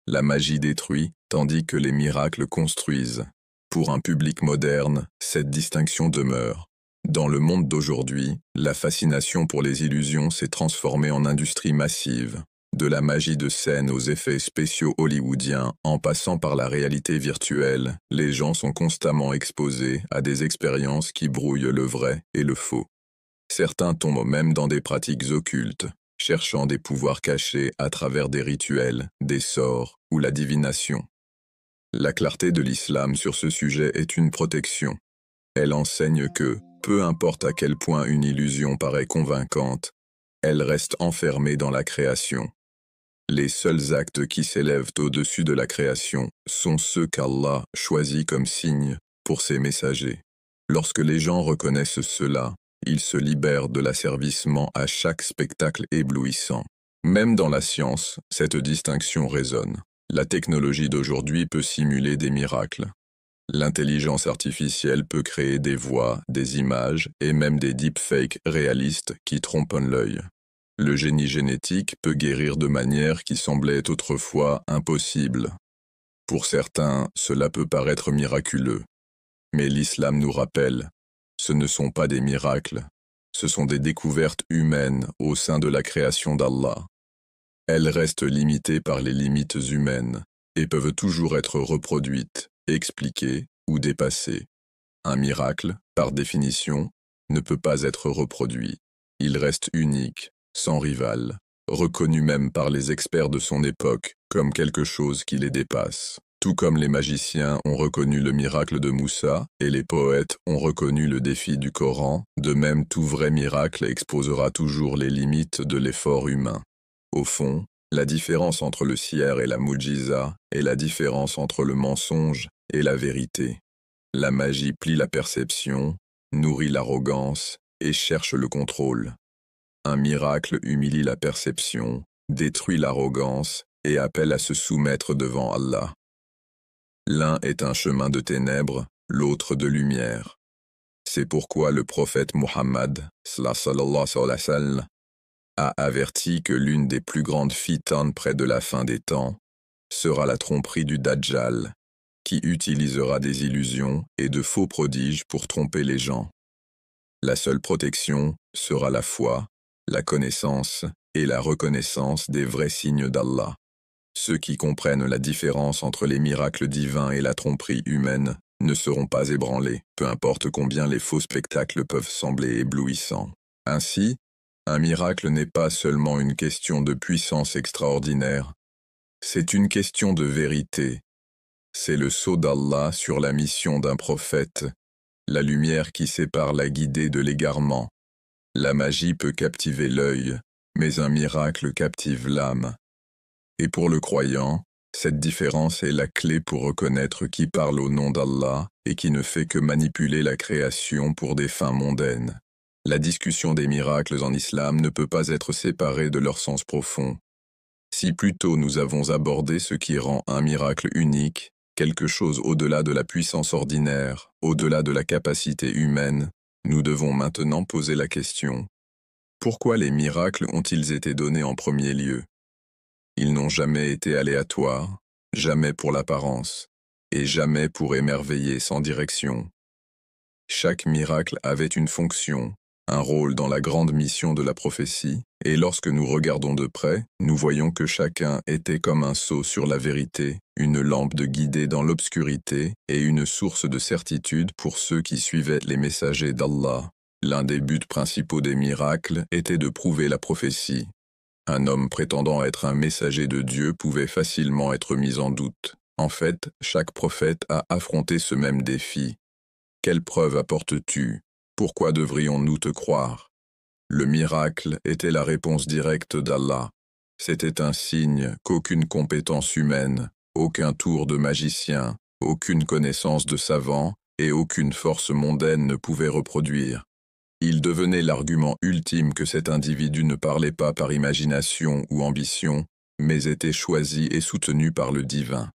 La magie détruit, tandis que les miracles construisent. Pour un public moderne, cette distinction demeure. Dans le monde d'aujourd'hui, la fascination pour les illusions s'est transformée en industrie massive. De la magie de scène aux effets spéciaux hollywoodiens, en passant par la réalité virtuelle, les gens sont constamment exposés à des expériences qui brouillent le vrai et le faux. Certains tombent même dans des pratiques occultes, cherchant des pouvoirs cachés à travers des rituels, des sorts ou la divination. La clarté de l'islam sur ce sujet est une protection. Elle enseigne que, peu importe à quel point une illusion paraît convaincante, elle reste enfermée dans la création. Les seuls actes qui s'élèvent au-dessus de la création sont ceux qu'Allah choisit comme signes pour ses messagers. Lorsque les gens reconnaissent cela, ils se libèrent de l'asservissement à chaque spectacle éblouissant. Même dans la science, cette distinction résonne. La technologie d'aujourd'hui peut simuler des miracles. L'intelligence artificielle peut créer des voix, des images et même des deepfakes réalistes qui trompent l'œil. Le génie génétique peut guérir de manière qui semblait autrefois impossible. Pour certains, cela peut paraître miraculeux. Mais l'islam nous rappelle, ce ne sont pas des miracles, ce sont des découvertes humaines au sein de la création d'Allah. Elles restent limitées par les limites humaines et peuvent toujours être reproduites, expliquées ou dépassées. Un miracle, par définition, ne peut pas être reproduit. Il reste unique, sans rival, reconnu même par les experts de son époque comme quelque chose qui les dépasse. Tout comme les magiciens ont reconnu le miracle de Moussa et les poètes ont reconnu le défi du Coran, de même tout vrai miracle exposera toujours les limites de l'effort humain. Au fond, la différence entre le sihr et la mu'jiza est la différence entre le mensonge et la vérité. La magie plie la perception, nourrit l'arrogance et cherche le contrôle. Un miracle humilie la perception, détruit l'arrogance et appelle à se soumettre devant Allah. L'un est un chemin de ténèbres, l'autre de lumière. C'est pourquoi le prophète Muhammad, sallallahu alayhi wa sallam, a averti que l'une des plus grandes fitnes près de la fin des temps sera la tromperie du Dajjal, qui utilisera des illusions et de faux prodiges pour tromper les gens. La seule protection sera la foi, la connaissance et la reconnaissance des vrais signes d'Allah. Ceux qui comprennent la différence entre les miracles divins et la tromperie humaine ne seront pas ébranlés, peu importe combien les faux spectacles peuvent sembler éblouissants. Ainsi, un miracle n'est pas seulement une question de puissance extraordinaire, c'est une question de vérité. C'est le sceau d'Allah sur la mission d'un prophète, la lumière qui sépare la guidée de l'égarement, La magie peut captiver l'œil, mais un miracle captive l'âme. Et pour le croyant, cette différence est la clé pour reconnaître qui parle au nom d'Allah et qui ne fait que manipuler la création pour des fins mondaines. La discussion des miracles en islam ne peut pas être séparée de leur sens profond. Si plus tôt nous avons abordé ce qui rend un miracle unique, quelque chose au-delà de la puissance ordinaire, au-delà de la capacité humaine, nous devons maintenant poser la question. Pourquoi les miracles ont-ils été donnés en premier lieu? Ils n'ont jamais été aléatoires, jamais pour l'apparence, et jamais pour émerveiller sans direction. Chaque miracle avait une fonction, un rôle dans la grande mission de la prophétie, et lorsque nous regardons de près, nous voyons que chacun était comme un sceau sur la vérité, une lampe de guidée dans l'obscurité et une source de certitude pour ceux qui suivaient les messagers d'Allah. L'un des buts principaux des miracles était de prouver la prophétie. Un homme prétendant être un messager de Dieu pouvait facilement être mis en doute. En fait, chaque prophète a affronté ce même défi. Quelle preuve apportes-tu? Pourquoi devrions-nous te croire? Le miracle était la réponse directe d'Allah. C'était un signe qu'aucune compétence humaine, aucun tour de magicien, aucune connaissance de savant et aucune force mondaine ne pouvait reproduire. Il devenait l'argument ultime que cet individu ne parlait pas par imagination ou ambition, mais était choisi et soutenu par le divin.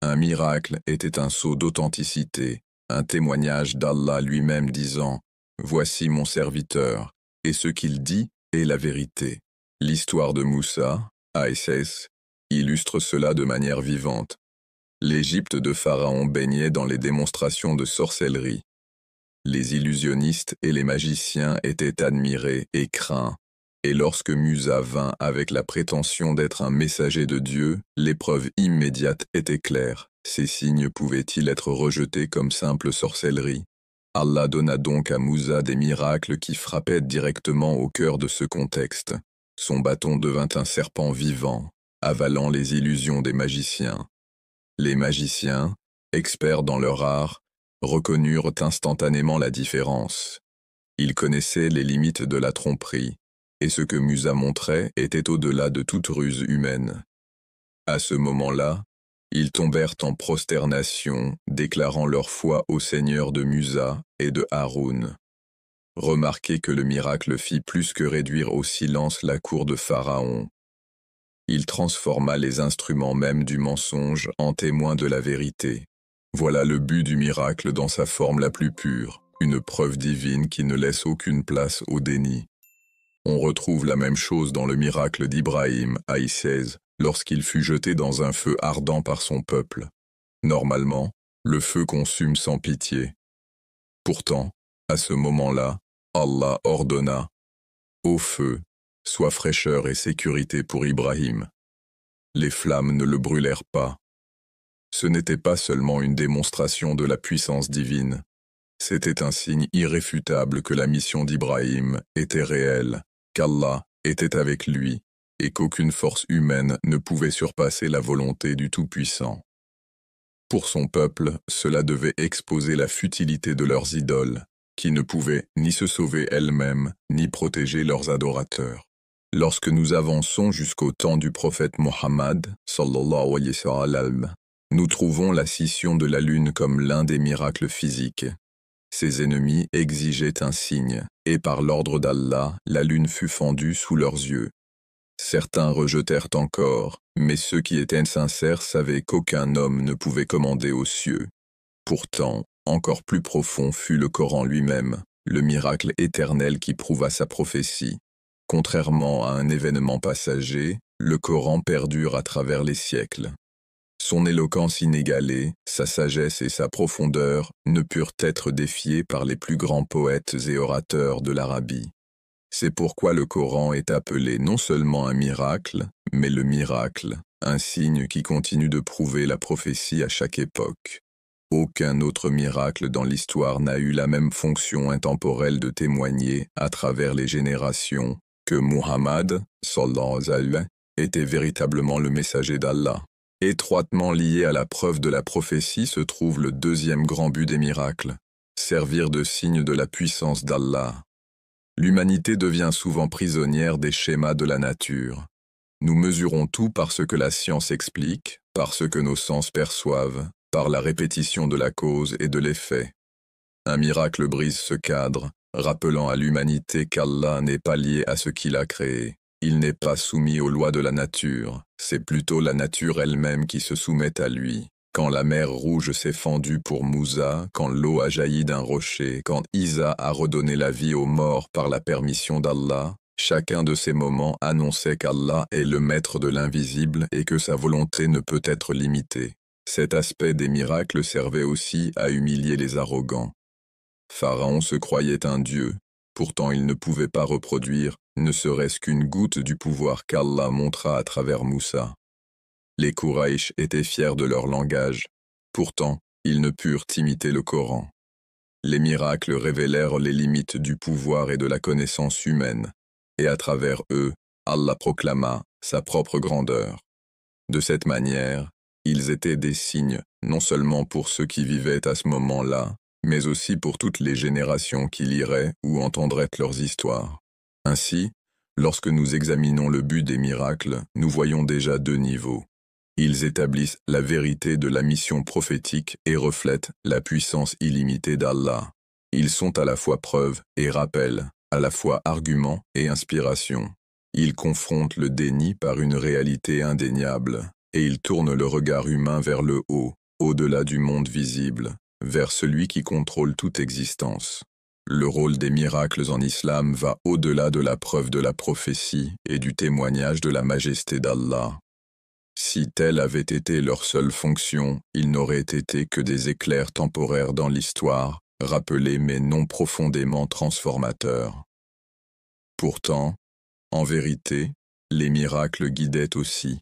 Un miracle était un sceau d'authenticité, un témoignage d'Allah lui-même disant « Voici mon serviteur », et ce qu'il dit est la vérité. L'histoire de Moussa, ASS, illustre cela de manière vivante. L'Égypte de Pharaon baignait dans les démonstrations de sorcellerie. Les illusionnistes et les magiciens étaient admirés et craints, et lorsque Musa vint avec la prétention d'être un messager de Dieu, l'épreuve immédiate était claire. Ces signes pouvaient-ils être rejetés comme simple sorcellerie? Allah donna donc à Mousa des miracles qui frappaient directement au cœur de ce contexte. Son bâton devint un serpent vivant, avalant les illusions des magiciens. Les magiciens, experts dans leur art, reconnurent instantanément la différence. Ils connaissaient les limites de la tromperie, et ce que Musa montrait était au-delà de toute ruse humaine. À ce moment-là, ils tombèrent en prosternation, déclarant leur foi au Seigneur de Musa et de Haroun. Remarquez que le miracle fit plus que réduire au silence la cour de Pharaon. Il transforma les instruments mêmes du mensonge en témoins de la vérité. Voilà le but du miracle dans sa forme la plus pure, une preuve divine qui ne laisse aucune place au déni. On retrouve la même chose dans le miracle d'Ibrahim, A16, lorsqu'il fut jeté dans un feu ardent par son peuple. Normalement, le feu consume sans pitié. Pourtant, à ce moment-là, Allah ordonna « Ô feu, sois fraîcheur et sécurité pour Ibrahim. » Les flammes ne le brûlèrent pas. Ce n'était pas seulement une démonstration de la puissance divine. C'était un signe irréfutable que la mission d'Ibrahim était réelle, qu'Allah était avec lui, et qu'aucune force humaine ne pouvait surpasser la volonté du Tout-Puissant. Pour son peuple, cela devait exposer la futilité de leurs idoles, qui ne pouvaient ni se sauver elles-mêmes, ni protéger leurs adorateurs. Lorsque nous avançons jusqu'au temps du prophète Mohammed, sallallahu alayhi wa sallam, nous trouvons la scission de la lune comme l'un des miracles physiques. Ses ennemis exigeaient un signe, et par l'ordre d'Allah, la lune fut fendue sous leurs yeux. Certains rejetèrent encore, mais ceux qui étaient sincères savaient qu'aucun homme ne pouvait commander aux cieux. Pourtant, encore plus profond fut le Coran lui-même, le miracle éternel qui prouva sa prophétie. Contrairement à un événement passager, le Coran perdure à travers les siècles. Son éloquence inégalée, sa sagesse et sa profondeur ne purent être défiées par les plus grands poètes et orateurs de l'Arabie. C'est pourquoi le Coran est appelé non seulement un miracle, mais le miracle, un signe qui continue de prouver la prophétie à chaque époque. Aucun autre miracle dans l'histoire n'a eu la même fonction intemporelle de témoigner, à travers les générations, que Muhammad, sallallahu alayhi wa sallam, était véritablement le messager d'Allah. Étroitement lié à la preuve de la prophétie se trouve le deuxième grand but des miracles, servir de signe de la puissance d'Allah. L'humanité devient souvent prisonnière des schémas de la nature. Nous mesurons tout par ce que la science explique, par ce que nos sens perçoivent, par la répétition de la cause et de l'effet. Un miracle brise ce cadre, rappelant à l'humanité qu'Allah n'est pas lié à ce qu'il a créé. Il n'est pas soumis aux lois de la nature, c'est plutôt la nature elle-même qui se soumet à lui. Quand la mer Rouge s'est fendue pour Moussa, quand l'eau a jailli d'un rocher, quand Isa a redonné la vie aux morts par la permission d'Allah, chacun de ces moments annonçait qu'Allah est le maître de l'invisible et que sa volonté ne peut être limitée. Cet aspect des miracles servait aussi à humilier les arrogants. Pharaon se croyait un dieu, pourtant il ne pouvait pas reproduire, ne serait-ce qu'une goutte du pouvoir qu'Allah montra à travers Moussa. Les Quraysh étaient fiers de leur langage, pourtant ils ne purent imiter le Coran. Les miracles révélèrent les limites du pouvoir et de la connaissance humaine, et à travers eux, Allah proclama sa propre grandeur. De cette manière, ils étaient des signes, non seulement pour ceux qui vivaient à ce moment-là, mais aussi pour toutes les générations qui liraient ou entendraient leurs histoires. Ainsi, lorsque nous examinons le but des miracles, nous voyons déjà deux niveaux. Ils établissent la vérité de la mission prophétique et reflètent la puissance illimitée d'Allah. Ils sont à la fois preuve et rappel, à la fois argument et inspiration. Ils confrontent le déni par une réalité indéniable, et ils tournent le regard humain vers le haut, au-delà du monde visible, vers celui qui contrôle toute existence. Le rôle des miracles en islam va au-delà de la preuve de la prophétie et du témoignage de la majesté d'Allah. Si telle avait été leur seule fonction, ils n'auraient été que des éclairs temporaires dans l'histoire, rappelés mais non profondément transformateurs. Pourtant, en vérité, les miracles guidaient aussi,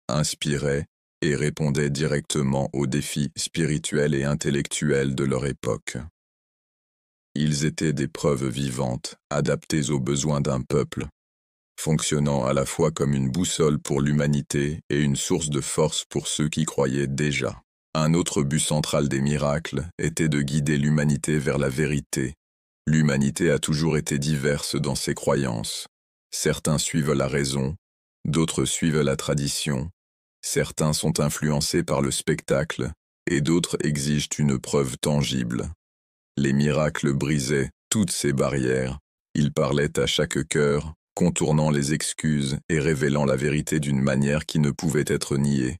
inspiraient et répondaient directement aux défis spirituels et intellectuels de leur époque. Ils étaient des preuves vivantes, adaptées aux besoins d'un peuple, fonctionnant à la fois comme une boussole pour l'humanité et une source de force pour ceux qui croyaient déjà. Un autre but central des miracles était de guider l'humanité vers la vérité. L'humanité a toujours été diverse dans ses croyances. Certains suivent la raison, d'autres suivent la tradition. Certains sont influencés par le spectacle, et d'autres exigent une preuve tangible. Les miracles brisaient toutes ces barrières. Ils parlaient à chaque cœur, contournant les excuses et révélant la vérité d'une manière qui ne pouvait être niée.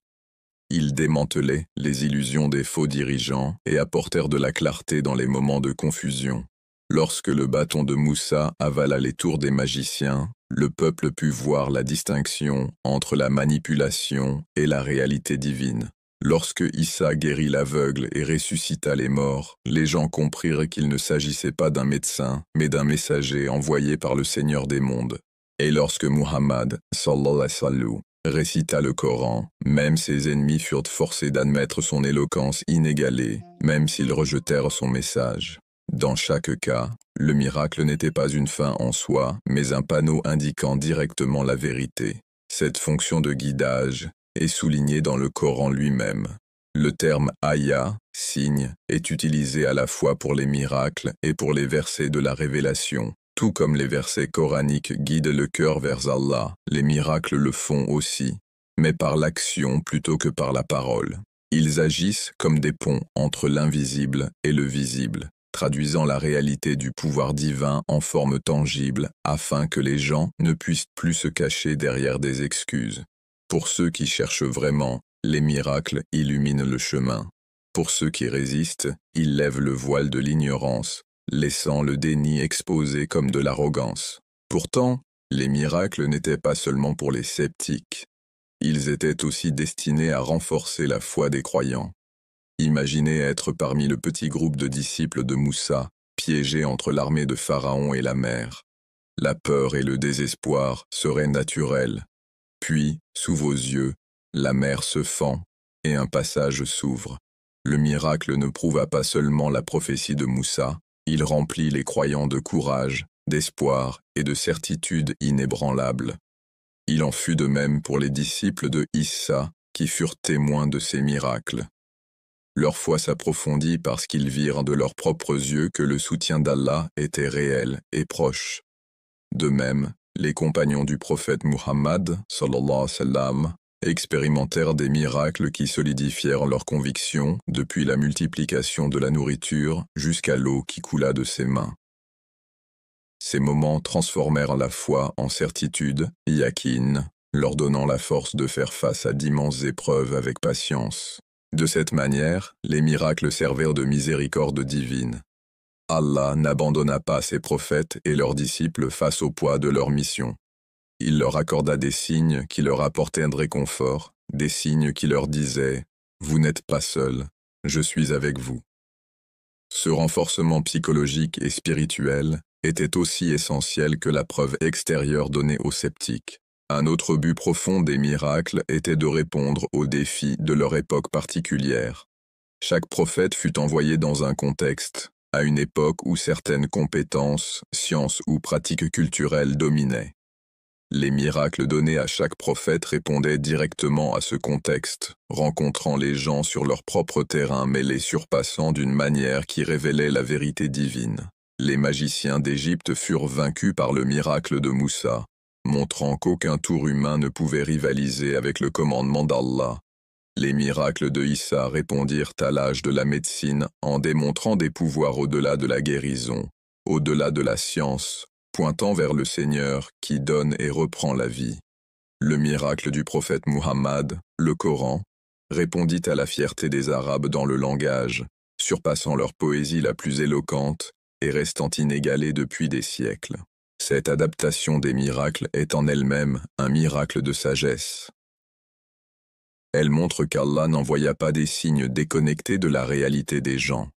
Ils démantelaient les illusions des faux dirigeants et apportèrent de la clarté dans les moments de confusion. Lorsque le bâton de Moussa avala les tours des magiciens, le peuple put voir la distinction entre la manipulation et la réalité divine. Lorsque Issa guérit l'aveugle et ressuscita les morts, les gens comprirent qu'il ne s'agissait pas d'un médecin, mais d'un messager envoyé par le Seigneur des mondes. Et lorsque Muhammad, sallallahu alayhi wa sallam, récita le Coran, même ses ennemis furent forcés d'admettre son éloquence inégalée, même s'ils rejetèrent son message. Dans chaque cas, le miracle n'était pas une fin en soi, mais un panneau indiquant directement la vérité. Cette fonction de guidage est soulignée dans le Coran lui-même. Le terme « ayah », signe, est utilisé à la fois pour les miracles et pour les versets de la révélation. Tout comme les versets coraniques guident le cœur vers Allah, les miracles le font aussi, mais par l'action plutôt que par la parole. Ils agissent comme des ponts entre l'invisible et le visible, traduisant la réalité du pouvoir divin en forme tangible afin que les gens ne puissent plus se cacher derrière des excuses. Pour ceux qui cherchent vraiment, les miracles illuminent le chemin. Pour ceux qui résistent, ils lèvent le voile de l'ignorance, laissant le déni exposé comme de l'arrogance. Pourtant, les miracles n'étaient pas seulement pour les sceptiques. Ils étaient aussi destinés à renforcer la foi des croyants. Imaginez être parmi le petit groupe de disciples de Moussa, piégés entre l'armée de Pharaon et la mer. La peur et le désespoir seraient naturels. Puis, sous vos yeux, la mer se fend et un passage s'ouvre. Le miracle ne prouva pas seulement la prophétie de Moussa, il remplit les croyants de courage, d'espoir et de certitude inébranlable. Il en fut de même pour les disciples de Issa qui furent témoins de ces miracles. Leur foi s'approfondit parce qu'ils virent de leurs propres yeux que le soutien d'Allah était réel et proche. De même, les compagnons du prophète Muhammad, sallallahu alayhi wa sallam, expérimentèrent des miracles qui solidifièrent leurs convictions, depuis la multiplication de la nourriture jusqu'à l'eau qui coula de ses mains. Ces moments transformèrent la foi en certitude, yaqin, leur donnant la force de faire face à d'immenses épreuves avec patience. De cette manière, les miracles servirent de miséricorde divine. Allah n'abandonna pas ses prophètes et leurs disciples face au poids de leur mission. Il leur accorda des signes qui leur apportaient un réconfort, des signes qui leur disaient « Vous n'êtes pas seuls, je suis avec vous ». Ce renforcement psychologique et spirituel était aussi essentiel que la preuve extérieure donnée aux sceptiques. Un autre but profond des miracles était de répondre aux défis de leur époque particulière. Chaque prophète fut envoyé dans un contexte, à une époque où certaines compétences, sciences ou pratiques culturelles dominaient. Les miracles donnés à chaque prophète répondaient directement à ce contexte, rencontrant les gens sur leur propre terrain mais les surpassant d'une manière qui révélait la vérité divine. Les magiciens d'Égypte furent vaincus par le miracle de Moussa, montrant qu'aucun tour humain ne pouvait rivaliser avec le commandement d'Allah. Les miracles de Issa répondirent à l'âge de la médecine en démontrant des pouvoirs au-delà de la guérison, au-delà de la science, pointant vers le Seigneur qui donne et reprend la vie. Le miracle du prophète Muhammad, le Coran, répondit à la fierté des Arabes dans le langage, surpassant leur poésie la plus éloquente et restant inégalée depuis des siècles. Cette adaptation des miracles est en elle-même un miracle de sagesse. Elle montre qu'Allah n'envoya pas des signes déconnectés de la réalité des gens.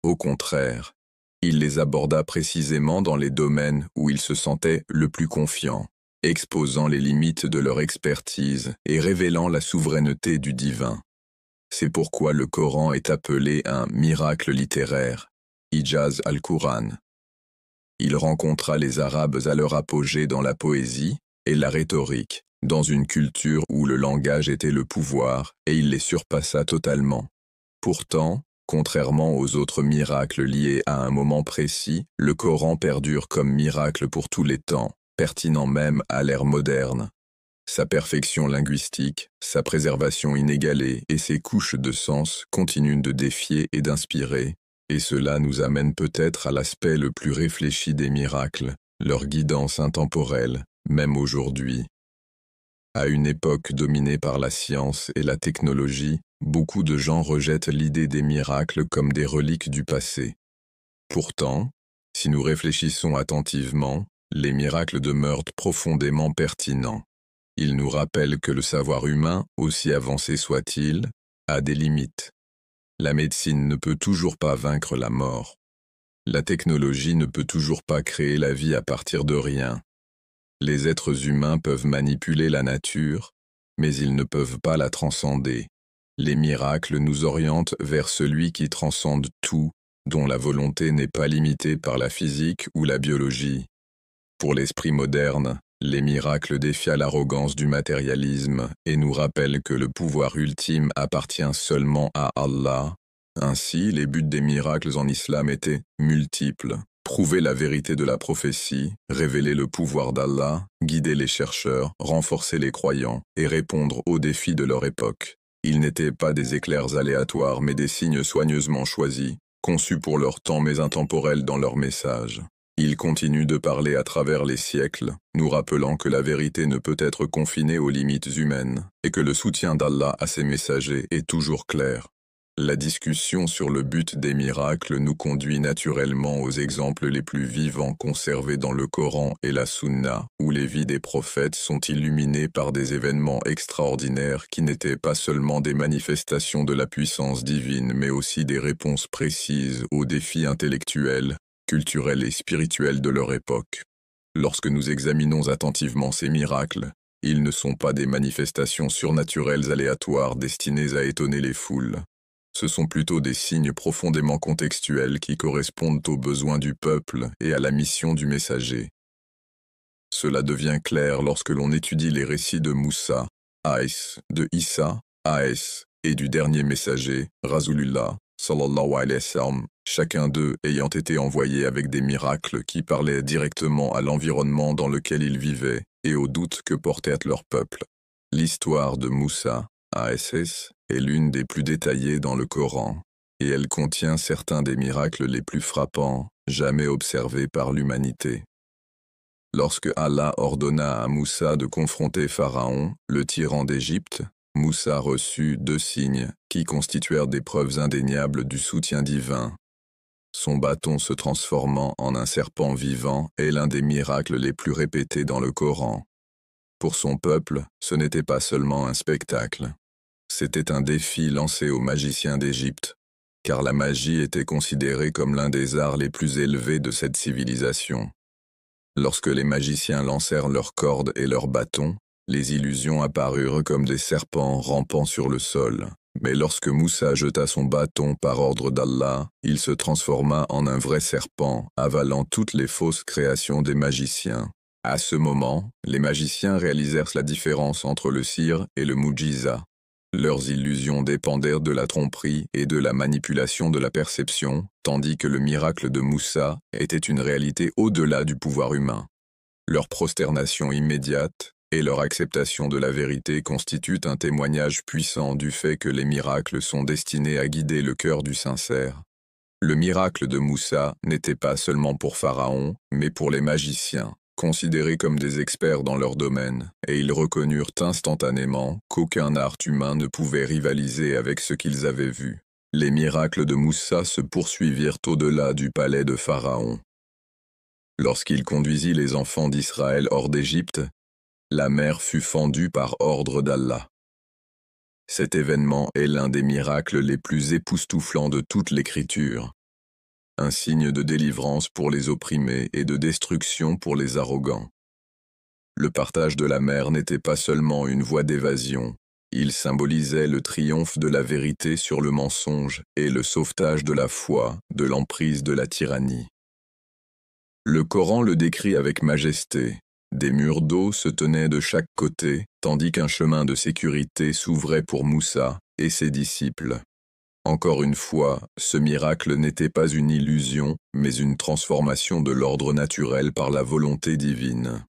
Au contraire, il les aborda précisément dans les domaines où ils se sentaient le plus confiants, exposant les limites de leur expertise et révélant la souveraineté du divin. C'est pourquoi le Coran est appelé un miracle littéraire, Ijaz al-Quran. Il rencontra les Arabes à leur apogée dans la poésie et la rhétorique, dans une culture où le langage était le pouvoir, et il les surpassa totalement. Pourtant, contrairement aux autres miracles liés à un moment précis, le Coran perdure comme miracle pour tous les temps, pertinent même à l'ère moderne. Sa perfection linguistique, sa préservation inégalée et ses couches de sens continuent de défier et d'inspirer, et cela nous amène peut-être à l'aspect le plus réfléchi des miracles, leur guidance intemporelle, même aujourd'hui. À une époque dominée par la science et la technologie, beaucoup de gens rejettent l'idée des miracles comme des reliques du passé. Pourtant, si nous réfléchissons attentivement, les miracles demeurent profondément pertinents. Ils nous rappellent que le savoir humain, aussi avancé soit-il, a des limites. La médecine ne peut toujours pas vaincre la mort. La technologie ne peut toujours pas créer la vie à partir de rien. Les êtres humains peuvent manipuler la nature, mais ils ne peuvent pas la transcender. Les miracles nous orientent vers celui qui transcende tout, dont la volonté n'est pas limitée par la physique ou la biologie. Pour l'esprit moderne, les miracles défient l'arrogance du matérialisme et nous rappellent que le pouvoir ultime appartient seulement à Allah. Ainsi, les buts des miracles en islam étaient multiples. Prouver la vérité de la prophétie, révéler le pouvoir d'Allah, guider les chercheurs, renforcer les croyants et répondre aux défis de leur époque. Ils n'étaient pas des éclairs aléatoires mais des signes soigneusement choisis, conçus pour leur temps mais intemporels dans leur message. Ils continuent de parler à travers les siècles, nous rappelant que la vérité ne peut être confinée aux limites humaines et que le soutien d'Allah à ses messagers est toujours clair. La discussion sur le but des miracles nous conduit naturellement aux exemples les plus vivants conservés dans le Coran et la Sunna, où les vies des prophètes sont illuminées par des événements extraordinaires qui n'étaient pas seulement des manifestations de la puissance divine, mais aussi des réponses précises aux défis intellectuels, culturels et spirituels de leur époque. Lorsque nous examinons attentivement ces miracles, ils ne sont pas des manifestations surnaturelles aléatoires destinées à étonner les foules. Ce sont plutôt des signes profondément contextuels qui correspondent aux besoins du peuple et à la mission du messager. Cela devient clair lorsque l'on étudie les récits de Moussa, de Issa, et du dernier messager, Rasulullah, sallallahu alayhi wa sallam, chacun d'eux ayant été envoyé avec des miracles qui parlaient directement à l'environnement dans lequel ils vivaient et aux doutes que portait leur peuple. L'histoire de Moussa, ASS, est l'une des plus détaillées dans le Coran, et elle contient certains des miracles les plus frappants jamais observés par l'humanité. Lorsque Allah ordonna à Moussa de confronter Pharaon, le tyran d'Égypte, Moussa reçut 2 signes qui constituèrent des preuves indéniables du soutien divin. Son bâton se transformant en un serpent vivant est l'un des miracles les plus répétés dans le Coran. Pour son peuple, ce n'était pas seulement un spectacle. C'était un défi lancé aux magiciens d'Égypte, car la magie était considérée comme l'un des arts les plus élevés de cette civilisation. Lorsque les magiciens lancèrent leurs cordes et leurs bâtons, les illusions apparurent comme des serpents rampant sur le sol. Mais lorsque Moussa jeta son bâton par ordre d'Allah, il se transforma en un vrai serpent, avalant toutes les fausses créations des magiciens. À ce moment, les magiciens réalisèrent la différence entre le sir et le mujiza. Leurs illusions dépendèrent de la tromperie et de la manipulation de la perception, tandis que le miracle de Moussa était une réalité au-delà du pouvoir humain. Leur prosternation immédiate et leur acceptation de la vérité constituent un témoignage puissant du fait que les miracles sont destinés à guider le cœur du sincère. Le miracle de Moussa n'était pas seulement pour Pharaon, mais pour les magiciens, considérés comme des experts dans leur domaine, et ils reconnurent instantanément qu'aucun art humain ne pouvait rivaliser avec ce qu'ils avaient vu. Les miracles de Moussa se poursuivirent au-delà du palais de Pharaon. Lorsqu'il conduisit les enfants d'Israël hors d'Égypte, la mer fut fendue par ordre d'Allah. Cet événement est l'un des miracles les plus époustouflants de toute l'Écriture. Un signe de délivrance pour les opprimés et de destruction pour les arrogants. Le partage de la mer n'était pas seulement une voie d'évasion, il symbolisait le triomphe de la vérité sur le mensonge et le sauvetage de la foi de l'emprise de la tyrannie. Le Coran le décrit avec majesté. Des murs d'eau se tenaient de chaque côté, tandis qu'un chemin de sécurité s'ouvrait pour Moussa et ses disciples. Encore une fois, ce miracle n'était pas une illusion, mais une transformation de l'ordre naturel par la volonté divine.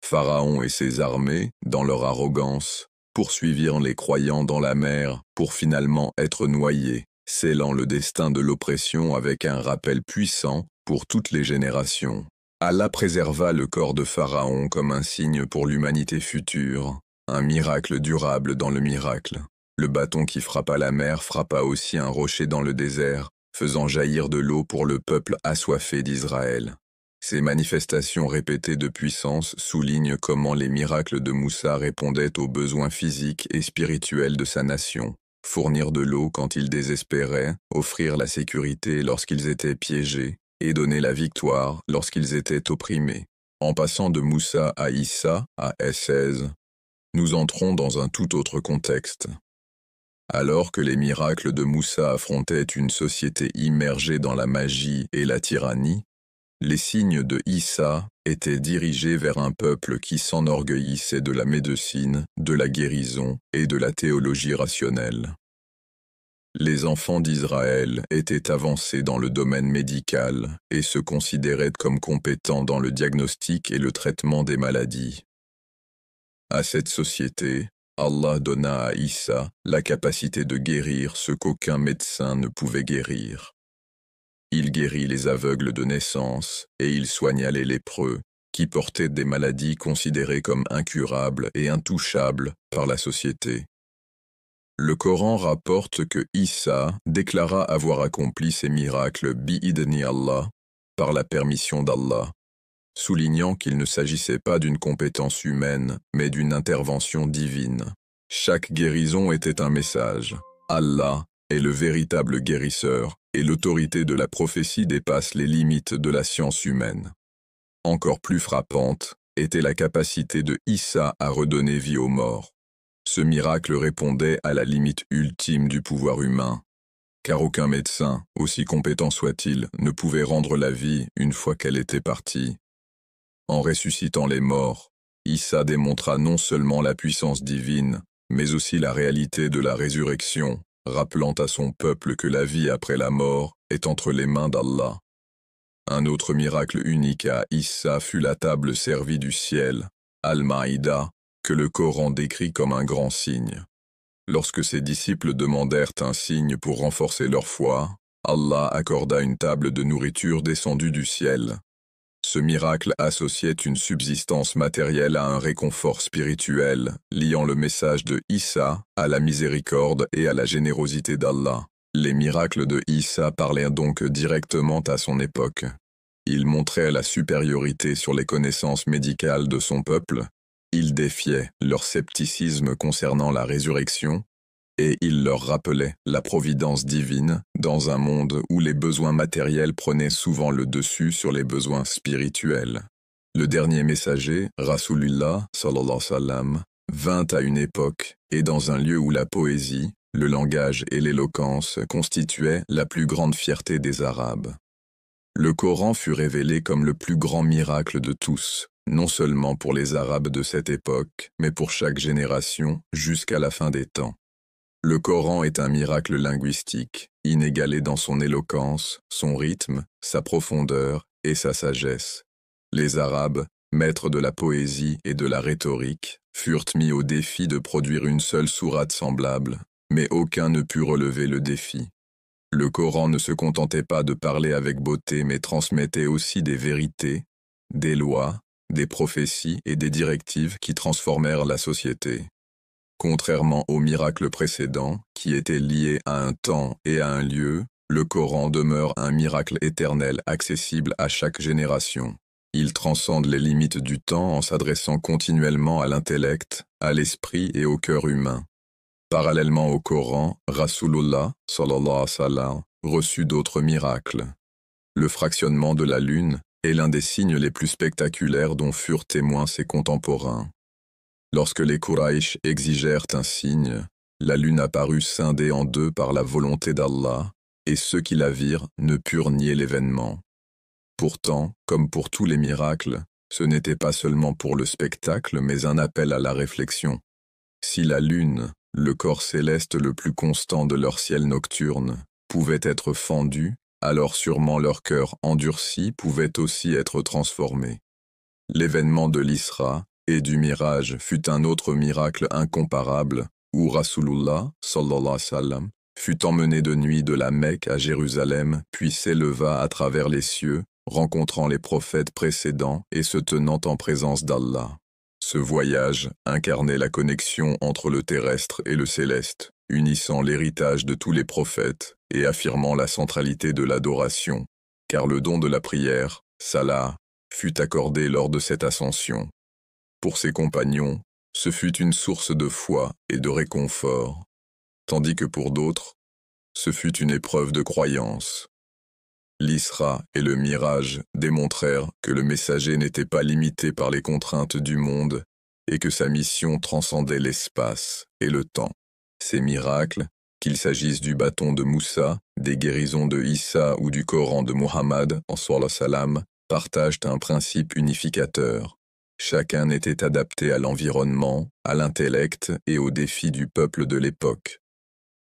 Pharaon et ses armées, dans leur arrogance, poursuivirent les croyants dans la mer pour finalement être noyés, scellant le destin de l'oppression avec un rappel puissant pour toutes les générations. Allah préserva le corps de Pharaon comme un signe pour l'humanité future, un miracle durable dans le miracle. Le bâton qui frappa la mer frappa aussi un rocher dans le désert, faisant jaillir de l'eau pour le peuple assoiffé d'Israël. Ces manifestations répétées de puissance soulignent comment les miracles de Moussa répondaient aux besoins physiques et spirituels de sa nation. Fournir de l'eau quand ils désespéraient, offrir la sécurité lorsqu'ils étaient piégés, et donner la victoire lorsqu'ils étaient opprimés. En passant de Moussa à Issa, à S16, nous entrons dans un tout autre contexte. Alors que les miracles de Moussa affrontaient une société immergée dans la magie et la tyrannie, les signes de Issa étaient dirigés vers un peuple qui s'enorgueillissait de la médecine, de la guérison et de la théologie rationnelle. Les enfants d'Israël étaient avancés dans le domaine médical et se considéraient comme compétents dans le diagnostic et le traitement des maladies. À cette société, Allah donna à Issa la capacité de guérir ce qu'aucun médecin ne pouvait guérir. Il guérit les aveugles de naissance et il soigna les lépreux, qui portaient des maladies considérées comme incurables et intouchables par la société. Le Coran rapporte que Issa déclara avoir accompli ces miracles bi-idni Allah, par la permission d'Allah, soulignant qu'il ne s'agissait pas d'une compétence humaine, mais d'une intervention divine. Chaque guérison était un message. Allah est le véritable guérisseur, et l'autorité de la prophétie dépasse les limites de la science humaine. Encore plus frappante était la capacité de Issa à redonner vie aux morts. Ce miracle répondait à la limite ultime du pouvoir humain, car aucun médecin, aussi compétent soit-il, ne pouvait rendre la vie une fois qu'elle était partie. En ressuscitant les morts, Issa démontra non seulement la puissance divine, mais aussi la réalité de la résurrection, rappelant à son peuple que la vie après la mort est entre les mains d'Allah. Un autre miracle unique à Issa fut la table servie du ciel, Al-Maïda, que le Coran décrit comme un grand signe. Lorsque ses disciples demandèrent un signe pour renforcer leur foi, Allah accorda une table de nourriture descendue du ciel. Ce miracle associait une subsistance matérielle à un réconfort spirituel, liant le message de Issa à la miséricorde et à la générosité d'Allah. Les miracles de Issa parlaient donc directement à son époque. Ils montraient la supériorité sur les connaissances médicales de son peuple, il défiait leur scepticisme concernant la résurrection, et il leur rappelait la providence divine dans un monde où les besoins matériels prenaient souvent le dessus sur les besoins spirituels. Le dernier messager, Rasulullah sallallahu alayhi wa sallam, vint à une époque et dans un lieu où la poésie, le langage et l'éloquence constituaient la plus grande fierté des Arabes. Le Coran fut révélé comme le plus grand miracle de tous, non seulement pour les Arabes de cette époque, mais pour chaque génération jusqu'à la fin des temps. Le Coran est un miracle linguistique, inégalé dans son éloquence, son rythme, sa profondeur et sa sagesse. Les Arabes, maîtres de la poésie et de la rhétorique, furent mis au défi de produire une seule sourate semblable, mais aucun ne put relever le défi. Le Coran ne se contentait pas de parler avec beauté mais transmettait aussi des vérités, des lois, des prophéties et des directives qui transformèrent la société. Contrairement aux miracles précédents, qui étaient liés à un temps et à un lieu, le Coran demeure un miracle éternel accessible à chaque génération. Il transcende les limites du temps en s'adressant continuellement à l'intellect, à l'esprit et au cœur humain. Parallèlement au Coran, Rasulullah sallallahu alayhi wa sallam reçut d'autres miracles. Le fractionnement de la lune est l'un des signes les plus spectaculaires dont furent témoins ses contemporains. Lorsque les Quraysh exigèrent un signe, la lune apparut scindée en deux par la volonté d'Allah, et ceux qui la virent ne purent nier l'événement. Pourtant, comme pour tous les miracles, ce n'était pas seulement pour le spectacle mais un appel à la réflexion. Si la lune, le corps céleste le plus constant de leur ciel nocturne, pouvait être fendu, alors sûrement leur cœur endurci pouvait aussi être transformé. L'événement de l'Isra et du Mirage fut un autre miracle incomparable, où Rasulullah sallallahu alayhi wa sallam fut emmené de nuit de la Mecque à Jérusalem, puis s'éleva à travers les cieux, rencontrant les prophètes précédents et se tenant en présence d'Allah. Ce voyage incarnait la connexion entre le terrestre et le céleste, unissant l'héritage de tous les prophètes et affirmant la centralité de l'adoration, car le don de la prière, Salah, fut accordé lors de cette ascension. Pour ses compagnons, ce fut une source de foi et de réconfort, tandis que pour d'autres, ce fut une épreuve de croyance. L'Isra et le Mirage démontrèrent que le messager n'était pas limité par les contraintes du monde et que sa mission transcendait l'espace et le temps. Ces miracles, qu'il s'agisse du bâton de Moussa, des guérisons de Issa ou du Coran de Muhammad, en sallallahu salam, partagent un principe unificateur. Chacun était adapté à l'environnement, à l'intellect et aux défis du peuple de l'époque.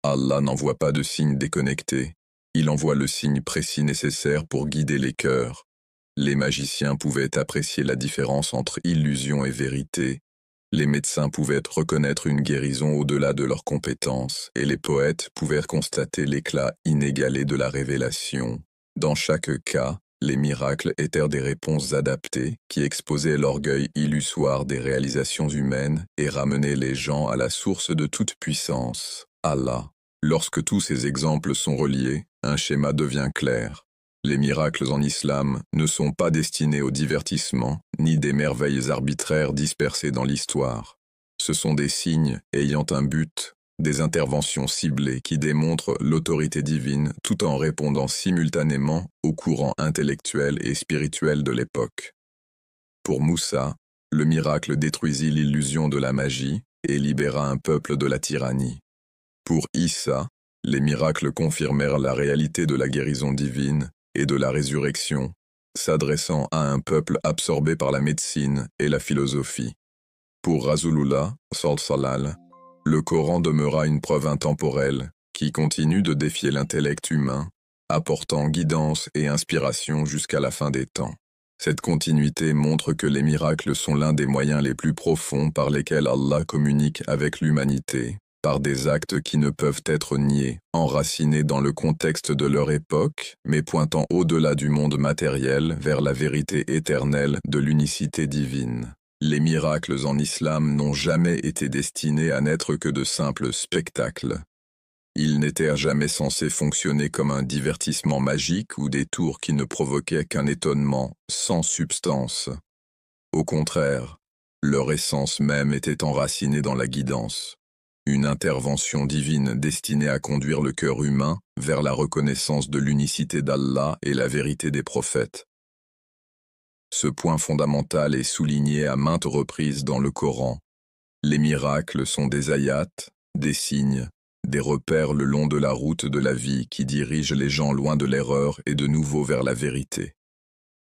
Allah n'envoie pas de signes déconnectés. Il envoie le signe précis nécessaire pour guider les cœurs. Les magiciens pouvaient apprécier la différence entre illusion et vérité. Les médecins pouvaient reconnaître une guérison au-delà de leurs compétences, et les poètes pouvaient constater l'éclat inégalé de la révélation. Dans chaque cas, les miracles étaient des réponses adaptées qui exposaient l'orgueil illusoire des réalisations humaines et ramenaient les gens à la source de toute puissance, Allah. Lorsque tous ces exemples sont reliés, un schéma devient clair. Les miracles en islam ne sont pas destinés au divertissement, ni des merveilles arbitraires dispersées dans l'histoire. Ce sont des signes ayant un but, des interventions ciblées qui démontrent l'autorité divine tout en répondant simultanément aux courants intellectuels et spirituels de l'époque. Pour Moussa, le miracle détruisit l'illusion de la magie et libéra un peuple de la tyrannie. Pour Issa, les miracles confirmèrent la réalité de la guérison divine et de la résurrection, s'adressant à un peuple absorbé par la médecine et la philosophie. Pour Rasulullah, sallallahu, le Coran demeura une preuve intemporelle, qui continue de défier l'intellect humain, apportant guidance et inspiration jusqu'à la fin des temps. Cette continuité montre que les miracles sont l'un des moyens les plus profonds par lesquels Allah communique avec l'humanité, par des actes qui ne peuvent être niés, enracinés dans le contexte de leur époque, mais pointant au-delà du monde matériel vers la vérité éternelle de l'unicité divine. Les miracles en islam n'ont jamais été destinés à n'être que de simples spectacles. Ils n'étaient jamais censés fonctionner comme un divertissement magique ou des tours qui ne provoquaient qu'un étonnement sans substance. Au contraire, leur essence même était enracinée dans la guidance. Une intervention divine destinée à conduire le cœur humain vers la reconnaissance de l'unicité d'Allah et la vérité des prophètes. Ce point fondamental est souligné à maintes reprises dans le Coran. Les miracles sont des ayats, des signes, des repères le long de la route de la vie qui dirigent les gens loin de l'erreur et de nouveau vers la vérité.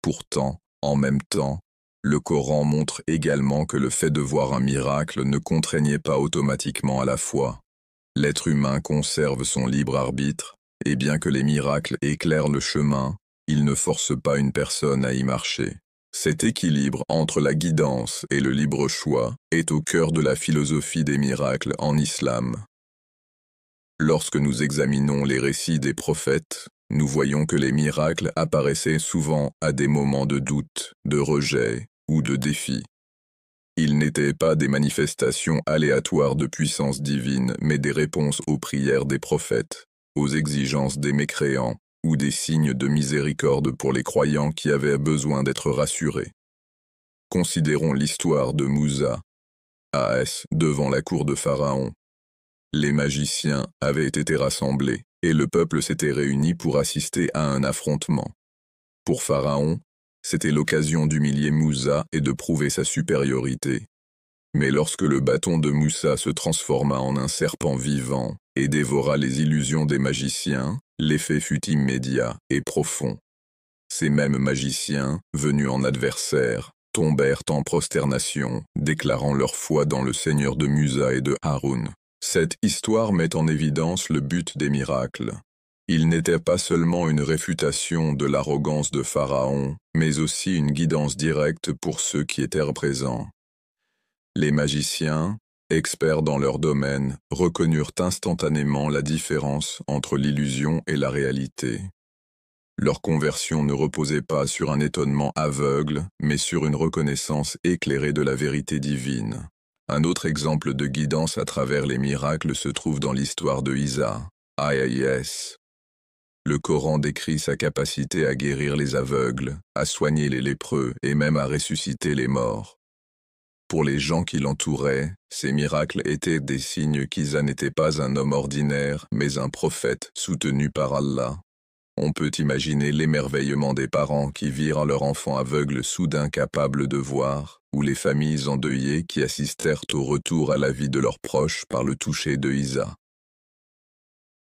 Pourtant, en même temps, le Coran montre également que le fait de voir un miracle ne contraignait pas automatiquement à la foi. L'être humain conserve son libre arbitre, et bien que les miracles éclairent le chemin, ils ne forcent pas une personne à y marcher. Cet équilibre entre la guidance et le libre choix est au cœur de la philosophie des miracles en islam. Lorsque nous examinons les récits des prophètes, nous voyons que les miracles apparaissaient souvent à des moments de doute, de rejet ou de défi. Ils n'étaient pas des manifestations aléatoires de puissance divine, mais des réponses aux prières des prophètes, aux exigences des mécréants, ou des signes de miséricorde pour les croyants qui avaient besoin d'être rassurés. Considérons l'histoire de Moussa, devant la cour de Pharaon. Les magiciens avaient été rassemblés, et le peuple s'était réuni pour assister à un affrontement. Pour Pharaon, c'était l'occasion d'humilier Moussa et de prouver sa supériorité. Mais lorsque le bâton de Moussa se transforma en un serpent vivant et dévora les illusions des magiciens, l'effet fut immédiat et profond. Ces mêmes magiciens, venus en adversaires, tombèrent en prosternation, déclarant leur foi dans le Seigneur de Moussa et de Haroun. Cette histoire met en évidence le but des miracles. Il n'était pas seulement une réfutation de l'arrogance de Pharaon, mais aussi une guidance directe pour ceux qui étaient présents. Les magiciens, experts dans leur domaine, reconnurent instantanément la différence entre l'illusion et la réalité. Leur conversion ne reposait pas sur un étonnement aveugle, mais sur une reconnaissance éclairée de la vérité divine. Un autre exemple de guidance à travers les miracles se trouve dans l'histoire de Isa, AIS. Le Coran décrit sa capacité à guérir les aveugles, à soigner les lépreux et même à ressusciter les morts. Pour les gens qui l'entouraient, ces miracles étaient des signes qu'Isa n'était pas un homme ordinaire, mais un prophète soutenu par Allah. On peut imaginer l'émerveillement des parents qui virent leur enfant aveugle soudain capable de voir, ou les familles endeuillées qui assistèrent au retour à la vie de leurs proches par le toucher de Isa.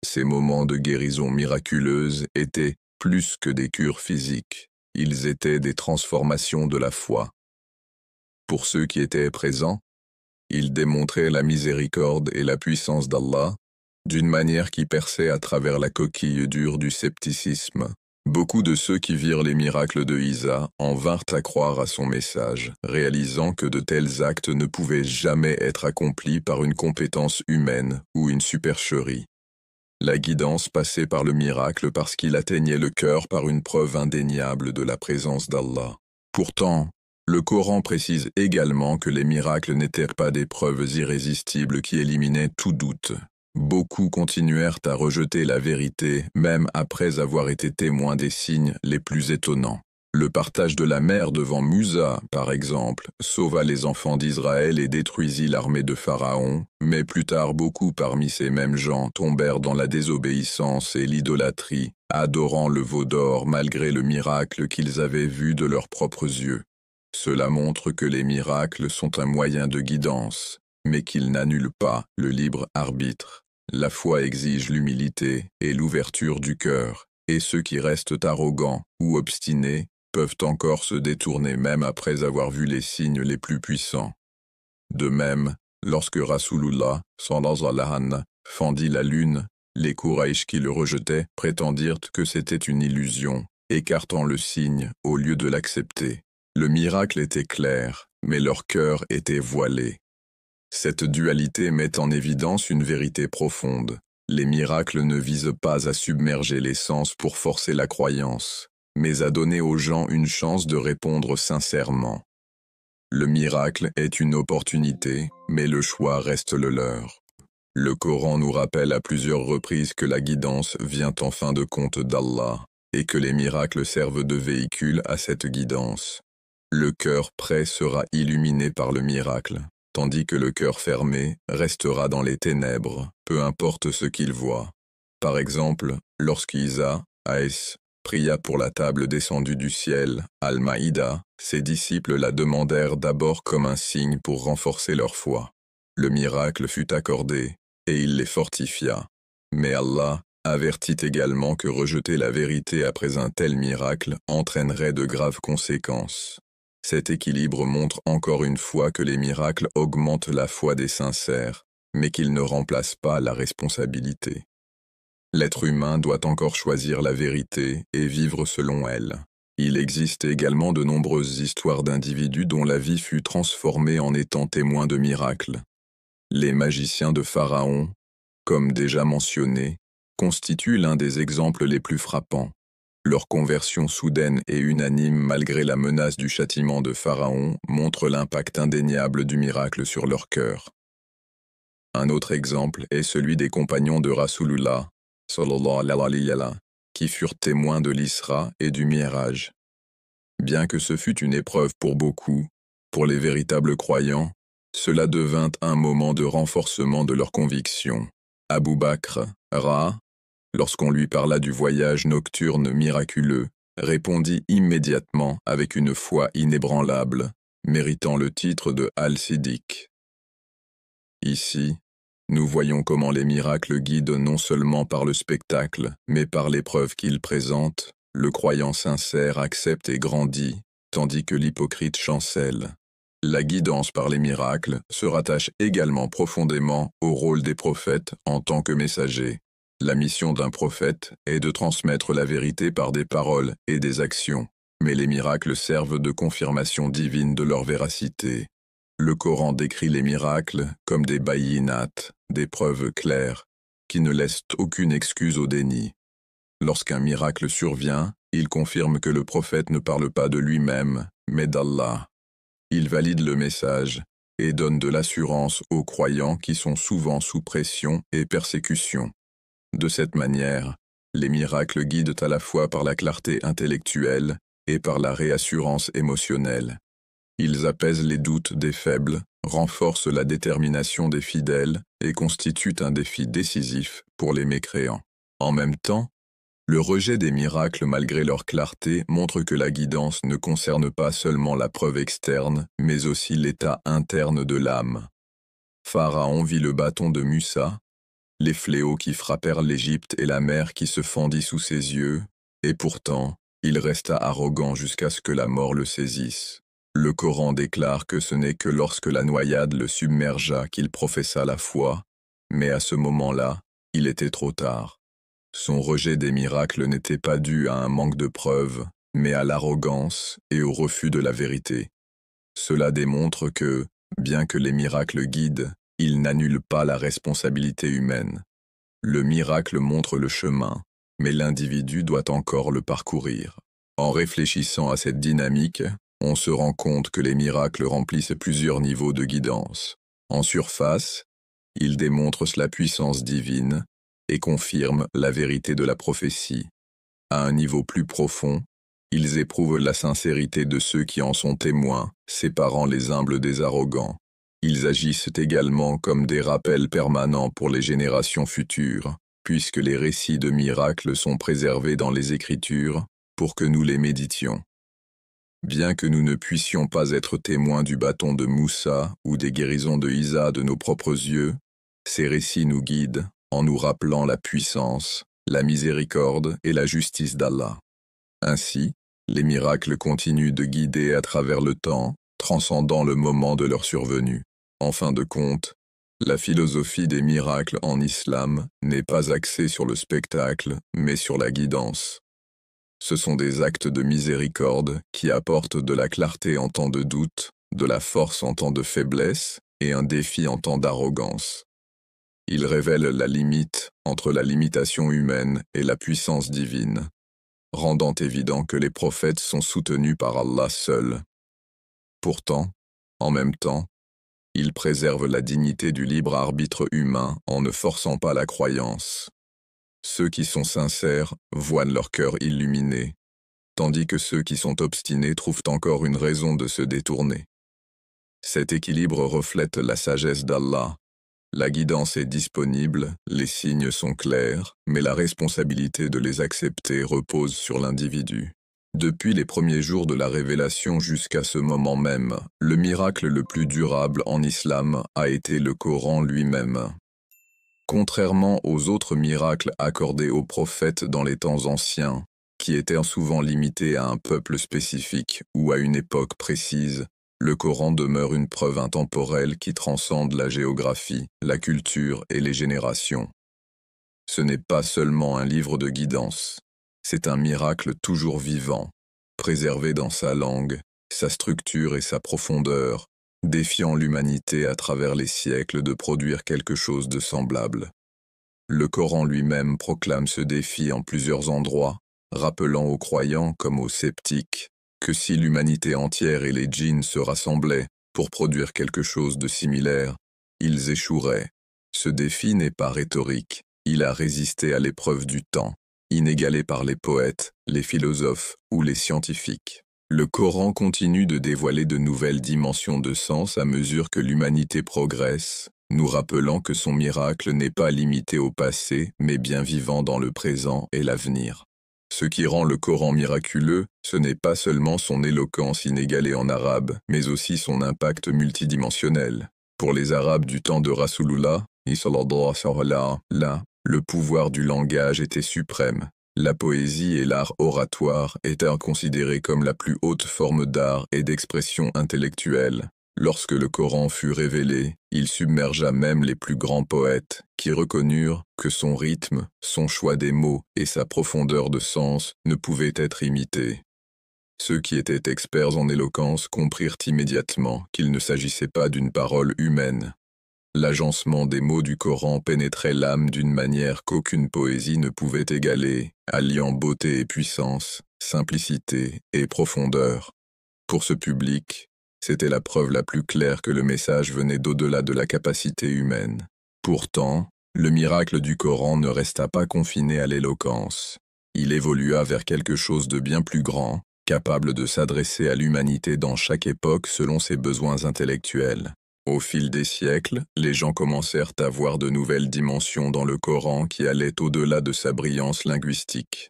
Ces moments de guérison miraculeuse étaient plus que des cures physiques, ils étaient des transformations de la foi. Pour ceux qui étaient présents, ils démontraient la miséricorde et la puissance d'Allah, d'une manière qui perçait à travers la coquille dure du scepticisme. Beaucoup de ceux qui virent les miracles de Isa en vinrent à croire à son message, réalisant que de tels actes ne pouvaient jamais être accomplis par une compétence humaine ou une supercherie. La guidance passait par le miracle parce qu'il atteignait le cœur par une preuve indéniable de la présence d'Allah. Pourtant, le Coran précise également que les miracles n'étaient pas des preuves irrésistibles qui éliminaient tout doute. Beaucoup continuèrent à rejeter la vérité, même après avoir été témoins des signes les plus étonnants. Le partage de la mer devant Moussa, par exemple, sauva les enfants d'Israël et détruisit l'armée de Pharaon, mais plus tard beaucoup parmi ces mêmes gens tombèrent dans la désobéissance et l'idolâtrie, adorant le veau d'or malgré le miracle qu'ils avaient vu de leurs propres yeux. Cela montre que les miracles sont un moyen de guidance, mais qu'ils n'annulent pas le libre arbitre. La foi exige l'humilité et l'ouverture du cœur, et ceux qui restent arrogants ou obstinés peuvent encore se détourner même après avoir vu les signes les plus puissants. De même, lorsque Rasulullah, sallallahu alayhi wa sallam, fendit la lune, Les Quraysh qui le rejetaient prétendirent que c'était une illusion, écartant le signe au lieu de l'accepter. Le miracle était clair, mais leur cœur était voilé. Cette dualité met en évidence une vérité profonde. Les miracles ne visent pas à submerger les sens pour forcer la croyance, mais à donner aux gens une chance de répondre sincèrement. Le miracle est une opportunité, mais le choix reste le leur. Le Coran nous rappelle à plusieurs reprises que la guidance vient en fin de compte d'Allah, et que les miracles servent de véhicule à cette guidance. Le cœur prêt sera illuminé par le miracle, tandis que le cœur fermé restera dans les ténèbres, peu importe ce qu'il voit. Par exemple, lorsqu'Isa, A.S., pria pour la table descendue du ciel, Al-Maïda, ses disciples la demandèrent d'abord comme un signe pour renforcer leur foi. Le miracle fut accordé, et il les fortifia. Mais Allah avertit également que rejeter la vérité après un tel miracle entraînerait de graves conséquences. Cet équilibre montre encore une fois que les miracles augmentent la foi des sincères, mais qu'ils ne remplacent pas la responsabilité. L'être humain doit encore choisir la vérité et vivre selon elle. Il existe également de nombreuses histoires d'individus dont la vie fut transformée en étant témoins de miracles. Les magiciens de Pharaon, comme déjà mentionné, constituent l'un des exemples les plus frappants. Leur conversion soudaine et unanime malgré la menace du châtiment de Pharaon montre l'impact indéniable du miracle sur leur cœur. Un autre exemple est celui des compagnons de Rasulullah, sallallahu alayhi wa sallam, qui furent témoins de l'Isra et du Mi'raj. Bien que ce fût une épreuve pour beaucoup, pour les véritables croyants, cela devint un moment de renforcement de leur conviction. Abu Bakr, lorsqu'on lui parla du voyage nocturne miraculeux, répondit immédiatement avec une foi inébranlable, méritant le titre de Al-Siddiq. Ici, nous voyons comment les miracles guident non seulement par le spectacle, mais par l'épreuve qu'ils présentent. Le croyant sincère accepte et grandit, tandis que l'hypocrite chancelle. La guidance par les miracles se rattache également profondément au rôle des prophètes en tant que messagers. La mission d'un prophète est de transmettre la vérité par des paroles et des actions, mais les miracles servent de confirmation divine de leur véracité. Le Coran décrit les miracles comme des bayinat, des preuves claires, qui ne laissent aucune excuse au déni. Lorsqu'un miracle survient, il confirme que le prophète ne parle pas de lui-même, mais d'Allah. Il valide le message et donne de l'assurance aux croyants qui sont souvent sous pression et persécution. De cette manière, les miracles guident à la fois par la clarté intellectuelle et par la réassurance émotionnelle. Ils apaisent les doutes des faibles, renforcent la détermination des fidèles et constituent un défi décisif pour les mécréants. En même temps, le rejet des miracles malgré leur clarté montre que la guidance ne concerne pas seulement la preuve externe, mais aussi l'état interne de l'âme. Pharaon vit le bâton de Musa, les fléaux qui frappèrent l'Égypte et la mer qui se fendit sous ses yeux, et pourtant, il resta arrogant jusqu'à ce que la mort le saisisse. Le Coran déclare que ce n'est que lorsque la noyade le submergea qu'il professa la foi, mais à ce moment-là, il était trop tard. Son rejet des miracles n'était pas dû à un manque de preuves, mais à l'arrogance et au refus de la vérité. Cela démontre que, bien que les miracles guident, ils n'annulent pas la responsabilité humaine. Le miracle montre le chemin, mais l'individu doit encore le parcourir. En réfléchissant à cette dynamique, on se rend compte que les miracles remplissent plusieurs niveaux de guidance. En surface, ils démontrent la puissance divine et confirment la vérité de la prophétie. À un niveau plus profond, ils éprouvent la sincérité de ceux qui en sont témoins, séparant les humbles des arrogants. Ils agissent également comme des rappels permanents pour les générations futures, puisque les récits de miracles sont préservés dans les Écritures pour que nous les méditions. Bien que nous ne puissions pas être témoins du bâton de Moussa ou des guérisons de Isa de nos propres yeux, ces récits nous guident en nous rappelant la puissance, la miséricorde et la justice d'Allah. Ainsi, les miracles continuent de guider à travers le temps, transcendant le moment de leur survenue. En fin de compte, La philosophie des miracles en islam n'est pas axée sur le spectacle, mais sur la guidance. Ce sont des actes de miséricorde qui apportent de la clarté en temps de doute, de la force en temps de faiblesse et un défi en temps d'arrogance. Ils révèlent la limite entre la limitation humaine et la puissance divine, rendant évident que les prophètes sont soutenus par Allah seul. Pourtant, en même temps, ils préservent la dignité du libre arbitre humain en ne forçant pas la croyance. Ceux qui sont sincères voient leur cœur illuminé, tandis que ceux qui sont obstinés trouvent encore une raison de se détourner. Cet équilibre reflète la sagesse d'Allah. La guidance est disponible, les signes sont clairs, mais la responsabilité de les accepter repose sur l'individu. Depuis les premiers jours de la révélation jusqu'à ce moment même, le miracle le plus durable en islam a été le Coran lui-même. Contrairement aux autres miracles accordés aux prophètes dans les temps anciens, qui étaient souvent limités à un peuple spécifique ou à une époque précise, le Coran demeure une preuve intemporelle qui transcende la géographie, la culture et les générations. Ce n'est pas seulement un livre de guidance, c'est un miracle toujours vivant, préservé dans sa langue, sa structure et sa profondeur, défiant l'humanité à travers les siècles de produire quelque chose de semblable. Le Coran lui-même proclame ce défi en plusieurs endroits, rappelant aux croyants comme aux sceptiques que si l'humanité entière et les djinns se rassemblaient pour produire quelque chose de similaire, ils échoueraient. Ce défi n'est pas rhétorique, il a résisté à l'épreuve du temps, inégalé par les poètes, les philosophes ou les scientifiques. Le Coran continue de dévoiler de nouvelles dimensions de sens à mesure que l'humanité progresse, nous rappelant que son miracle n'est pas limité au passé, mais bien vivant dans le présent et l'avenir. Ce qui rend le Coran miraculeux, ce n'est pas seulement son éloquence inégalée en arabe, mais aussi son impact multidimensionnel. Pour les Arabes du temps de Rasulullah, le pouvoir du langage était suprême. La poésie et l'art oratoire étaient considérés comme la plus haute forme d'art et d'expression intellectuelle. Lorsque le Coran fut révélé, il submergea même les plus grands poètes, qui reconnurent que son rythme, son choix des mots et sa profondeur de sens ne pouvaient être imités. Ceux qui étaient experts en éloquence comprirent immédiatement qu'il ne s'agissait pas d'une parole humaine. L'agencement des mots du Coran pénétrait l'âme d'une manière qu'aucune poésie ne pouvait égaler, alliant beauté et puissance, simplicité et profondeur. Pour ce public, c'était la preuve la plus claire que le message venait d'au-delà de la capacité humaine. Pourtant, le miracle du Coran ne resta pas confiné à l'éloquence. Il évolua vers quelque chose de bien plus grand, capable de s'adresser à l'humanité dans chaque époque selon ses besoins intellectuels. Au fil des siècles, les gens commencèrent à voir de nouvelles dimensions dans le Coran qui allaient au-delà de sa brillance linguistique.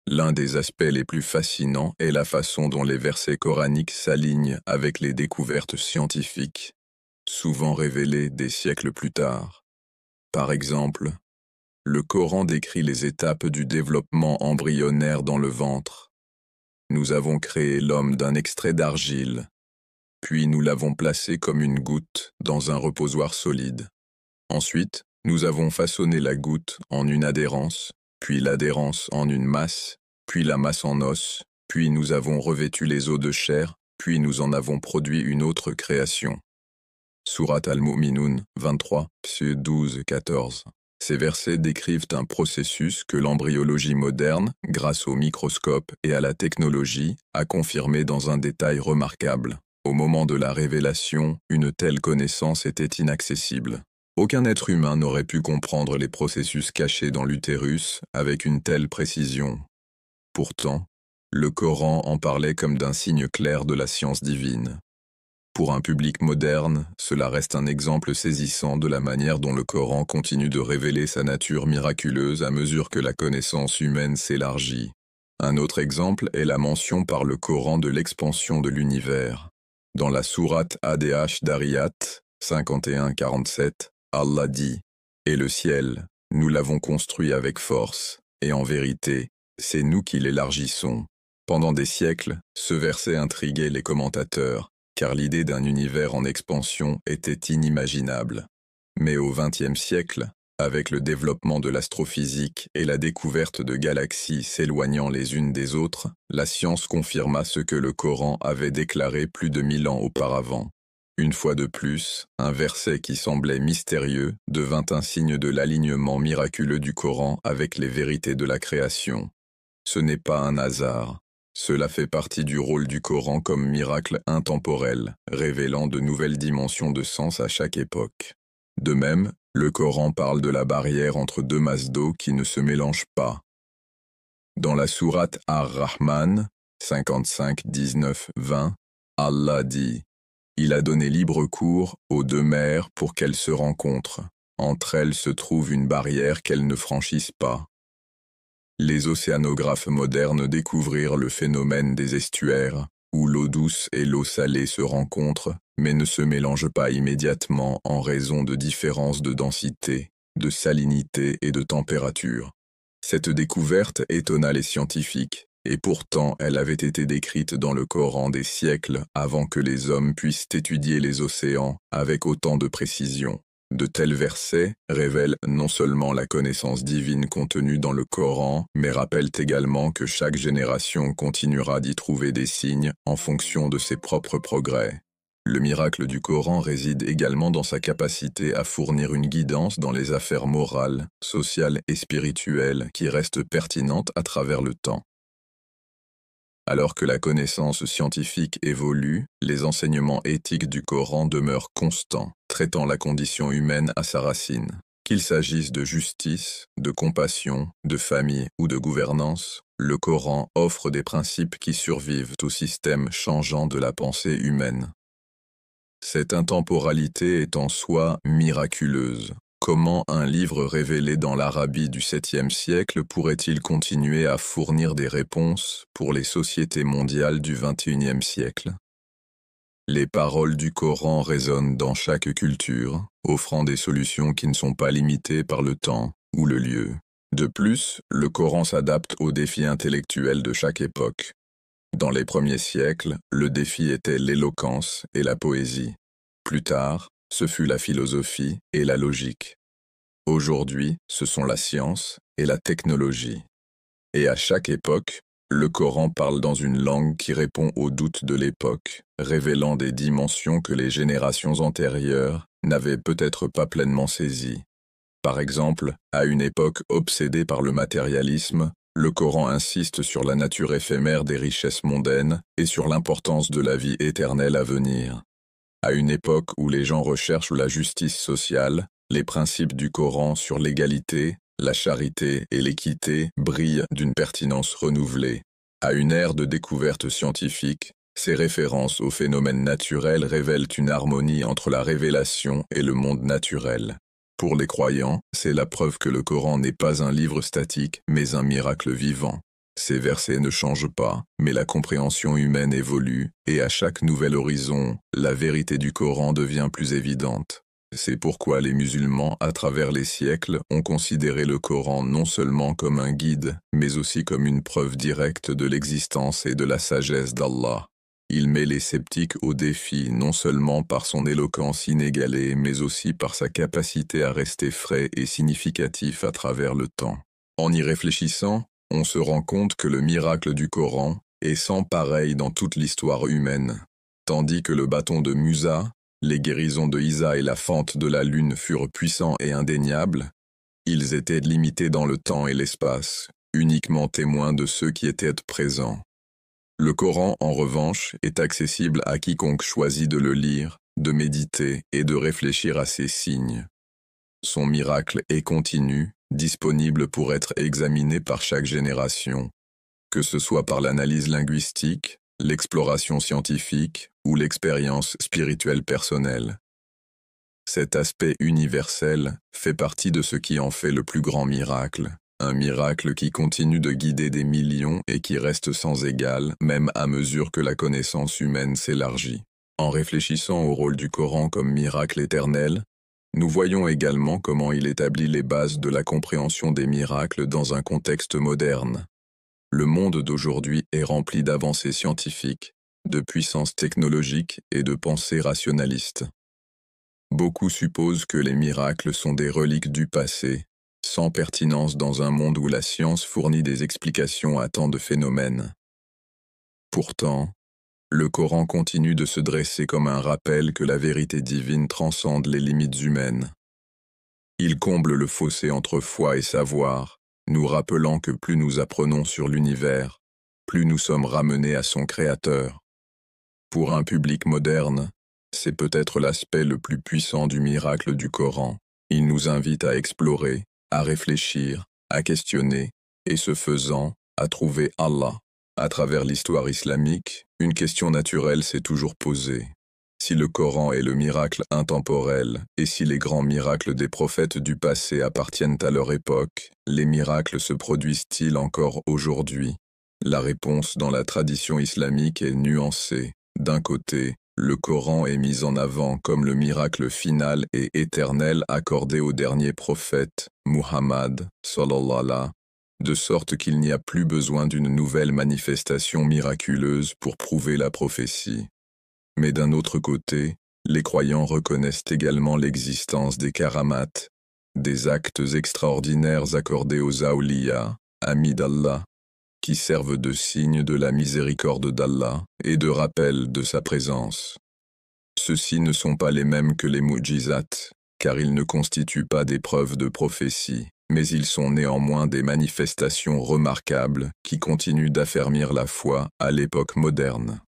L'un des aspects les plus fascinants est la façon dont les versets coraniques s'alignent avec les découvertes scientifiques, souvent révélées des siècles plus tard. Par exemple, le Coran décrit les étapes du développement embryonnaire dans le ventre. Nous avons créé l'homme d'un extrait d'argile, puis nous l'avons placé comme une goutte dans un reposoir solide. Ensuite, nous avons façonné la goutte en une adhérence, puis l'adhérence en une masse, puis la masse en os, puis nous avons revêtu les os de chair, puis nous en avons produit une autre création. Surat al-Mu'minun 23, 12-14. Ces versets décrivent un processus que l'embryologie moderne, grâce au microscope et à la technologie, a confirmé dans un détail remarquable. Au moment de la révélation, une telle connaissance était inaccessible. Aucun être humain n'aurait pu comprendre les processus cachés dans l'utérus avec une telle précision. Pourtant, le Coran en parlait comme d'un signe clair de la science divine. Pour un public moderne, cela reste un exemple saisissant de la manière dont le Coran continue de révéler sa nature miraculeuse à mesure que la connaissance humaine s'élargit. Un autre exemple est la mention par le Coran de l'expansion de l'univers. Dans la sourate Adh Dariyat 51-47, Allah dit « Et le ciel, nous l'avons construit avec force, et en vérité, c'est nous qui l'élargissons. » Pendant des siècles, ce verset intriguait les commentateurs, car l'idée d'un univers en expansion était inimaginable. Mais au XXe siècle, avec le développement de l'astrophysique et la découverte de galaxies s'éloignant les unes des autres, la science confirma ce que le Coran avait déclaré plus de 1000 ans auparavant. Une fois de plus, un verset qui semblait mystérieux devint un signe de l'alignement miraculeux du Coran avec les vérités de la création. Ce n'est pas un hasard. Cela fait partie du rôle du Coran comme miracle intemporel, révélant de nouvelles dimensions de sens à chaque époque. De même, le Coran parle de la barrière entre deux masses d'eau qui ne se mélangent pas. Dans la sourate Ar-Rahman, 55, 19, 20, Allah dit « Il a donné libre cours aux deux mers pour qu'elles se rencontrent. Entre elles se trouve une barrière qu'elles ne franchissent pas. » Les océanographes modernes découvrirent le phénomène des estuaires, où l'eau douce et l'eau salée se rencontrent, mais ne se mélangent pas immédiatement en raison de différences de densité, de salinité et de température. Cette découverte étonna les scientifiques, et pourtant elle avait été décrite dans le Coran des siècles avant que les hommes puissent étudier les océans avec autant de précision. De tels versets révèlent non seulement la connaissance divine contenue dans le Coran, mais rappellent également que chaque génération continuera d'y trouver des signes en fonction de ses propres progrès. Le miracle du Coran réside également dans sa capacité à fournir une guidance dans les affaires morales, sociales et spirituelles qui restent pertinentes à travers le temps. Alors que la connaissance scientifique évolue, les enseignements éthiques du Coran demeurent constants, traitant la condition humaine à sa racine. Qu'il s'agisse de justice, de compassion, de famille ou de gouvernance, le Coran offre des principes qui survivent au système changeant de la pensée humaine. Cette intemporalité est en soi miraculeuse. Comment un livre révélé dans l'Arabie du 7e siècle pourrait-il continuer à fournir des réponses pour les sociétés mondiales du 21e siècle? Les paroles du Coran résonnent dans chaque culture, offrant des solutions qui ne sont pas limitées par le temps ou le lieu. De plus, le Coran s'adapte aux défis intellectuels de chaque époque. Dans les premiers siècles, le défi était l'éloquence et la poésie. Plus tard, ce fut la philosophie et la logique. Aujourd'hui, ce sont la science et la technologie. Et à chaque époque, le Coran parle dans une langue qui répond aux doutes de l'époque, révélant des dimensions que les générations antérieures n'avaient peut-être pas pleinement saisies. Par exemple, à une époque obsédée par le matérialisme, le Coran insiste sur la nature éphémère des richesses mondaines et sur l'importance de la vie éternelle à venir. À une époque où les gens recherchent la justice sociale, les principes du Coran sur l'égalité, la charité et l'équité brillent d'une pertinence renouvelée. À une ère de découverte scientifique, ces références aux phénomènes naturels révèlent une harmonie entre la révélation et le monde naturel. Pour les croyants, c'est la preuve que le Coran n'est pas un livre statique, mais un miracle vivant. Ces versets ne changent pas, mais la compréhension humaine évolue, et à chaque nouvel horizon, la vérité du Coran devient plus évidente. C'est pourquoi les musulmans, à travers les siècles, ont considéré le Coran non seulement comme un guide, mais aussi comme une preuve directe de l'existence et de la sagesse d'Allah. Il met les sceptiques au défi non seulement par son éloquence inégalée, mais aussi par sa capacité à rester frais et significatif à travers le temps. En y réfléchissant, on se rend compte que le miracle du Coran est sans pareil dans toute l'histoire humaine. Tandis que le bâton de Musa, les guérisons de Isa et la fente de la lune furent puissants et indéniables, ils étaient limités dans le temps et l'espace, uniquement témoins de ceux qui étaient présents. Le Coran, en revanche, est accessible à quiconque choisit de le lire, de méditer et de réfléchir à ses signes. Son miracle est continu, disponible pour être examiné par chaque génération, que ce soit par l'analyse linguistique, l'exploration scientifique ou l'expérience spirituelle personnelle. Cet aspect universel fait partie de ce qui en fait le plus grand miracle, un miracle qui continue de guider des millions et qui reste sans égal, même à mesure que la connaissance humaine s'élargit. En réfléchissant au rôle du Coran comme miracle éternel, nous voyons également comment il établit les bases de la compréhension des miracles dans un contexte moderne. Le monde d'aujourd'hui est rempli d'avancées scientifiques, de puissance technologique et de pensée rationaliste. Beaucoup supposent que les miracles sont des reliques du passé, sans pertinence dans un monde où la science fournit des explications à tant de phénomènes. Pourtant, le Coran continue de se dresser comme un rappel que la vérité divine transcende les limites humaines. Il comble le fossé entre foi et savoir, nous rappelant que plus nous apprenons sur l'univers, plus nous sommes ramenés à son Créateur. Pour un public moderne, c'est peut-être l'aspect le plus puissant du miracle du Coran. Il nous invite à explorer, à réfléchir, à questionner, et ce faisant, à trouver Allah. À travers l'histoire islamique, une question naturelle s'est toujours posée. Si le Coran est le miracle intemporel, et si les grands miracles des prophètes du passé appartiennent à leur époque, les miracles se produisent-ils encore aujourd'hui? La réponse dans la tradition islamique est nuancée. D'un côté, le Coran est mis en avant comme le miracle final et éternel accordé au dernier prophète, Muhammad, sallallahu alayhi, de sorte qu'il n'y a plus besoin d'une nouvelle manifestation miraculeuse pour prouver la prophétie. Mais d'un autre côté, les croyants reconnaissent également l'existence des karamats, des actes extraordinaires accordés aux awliya, amis d'Allah, qui servent de signe de la miséricorde d'Allah et de rappel de sa présence. Ceux-ci ne sont pas les mêmes que les mu'jizat, car ils ne constituent pas des preuves de prophétie, mais ils sont néanmoins des manifestations remarquables qui continuent d'affermir la foi à l'époque moderne.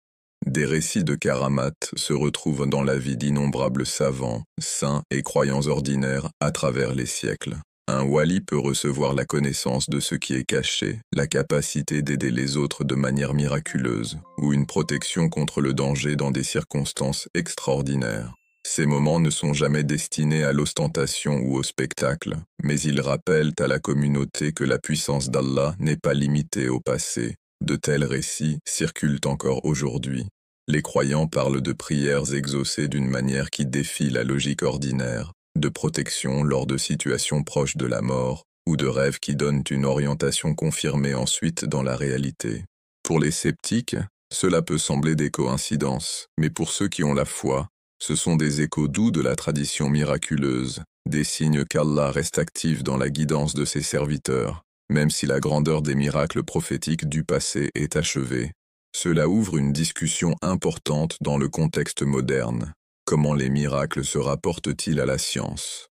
Des récits de karamat se retrouvent dans la vie d'innombrables savants, saints et croyants ordinaires à travers les siècles. Un wali peut recevoir la connaissance de ce qui est caché, la capacité d'aider les autres de manière miraculeuse, ou une protection contre le danger dans des circonstances extraordinaires. Ces moments ne sont jamais destinés à l'ostentation ou au spectacle, mais ils rappellent à la communauté que la puissance d'Allah n'est pas limitée au passé. De tels récits circulent encore aujourd'hui. Les croyants parlent de prières exaucées d'une manière qui défie la logique ordinaire, de protection lors de situations proches de la mort, ou de rêves qui donnent une orientation confirmée ensuite dans la réalité. Pour les sceptiques, cela peut sembler des coïncidences, mais pour ceux qui ont la foi, ce sont des échos doux de la tradition miraculeuse, des signes qu'Allah reste actif dans la guidance de ses serviteurs. Même si la grandeur des miracles prophétiques du passé est achevée, cela ouvre une discussion importante dans le contexte moderne. Comment les miracles se rapportent-ils à la science?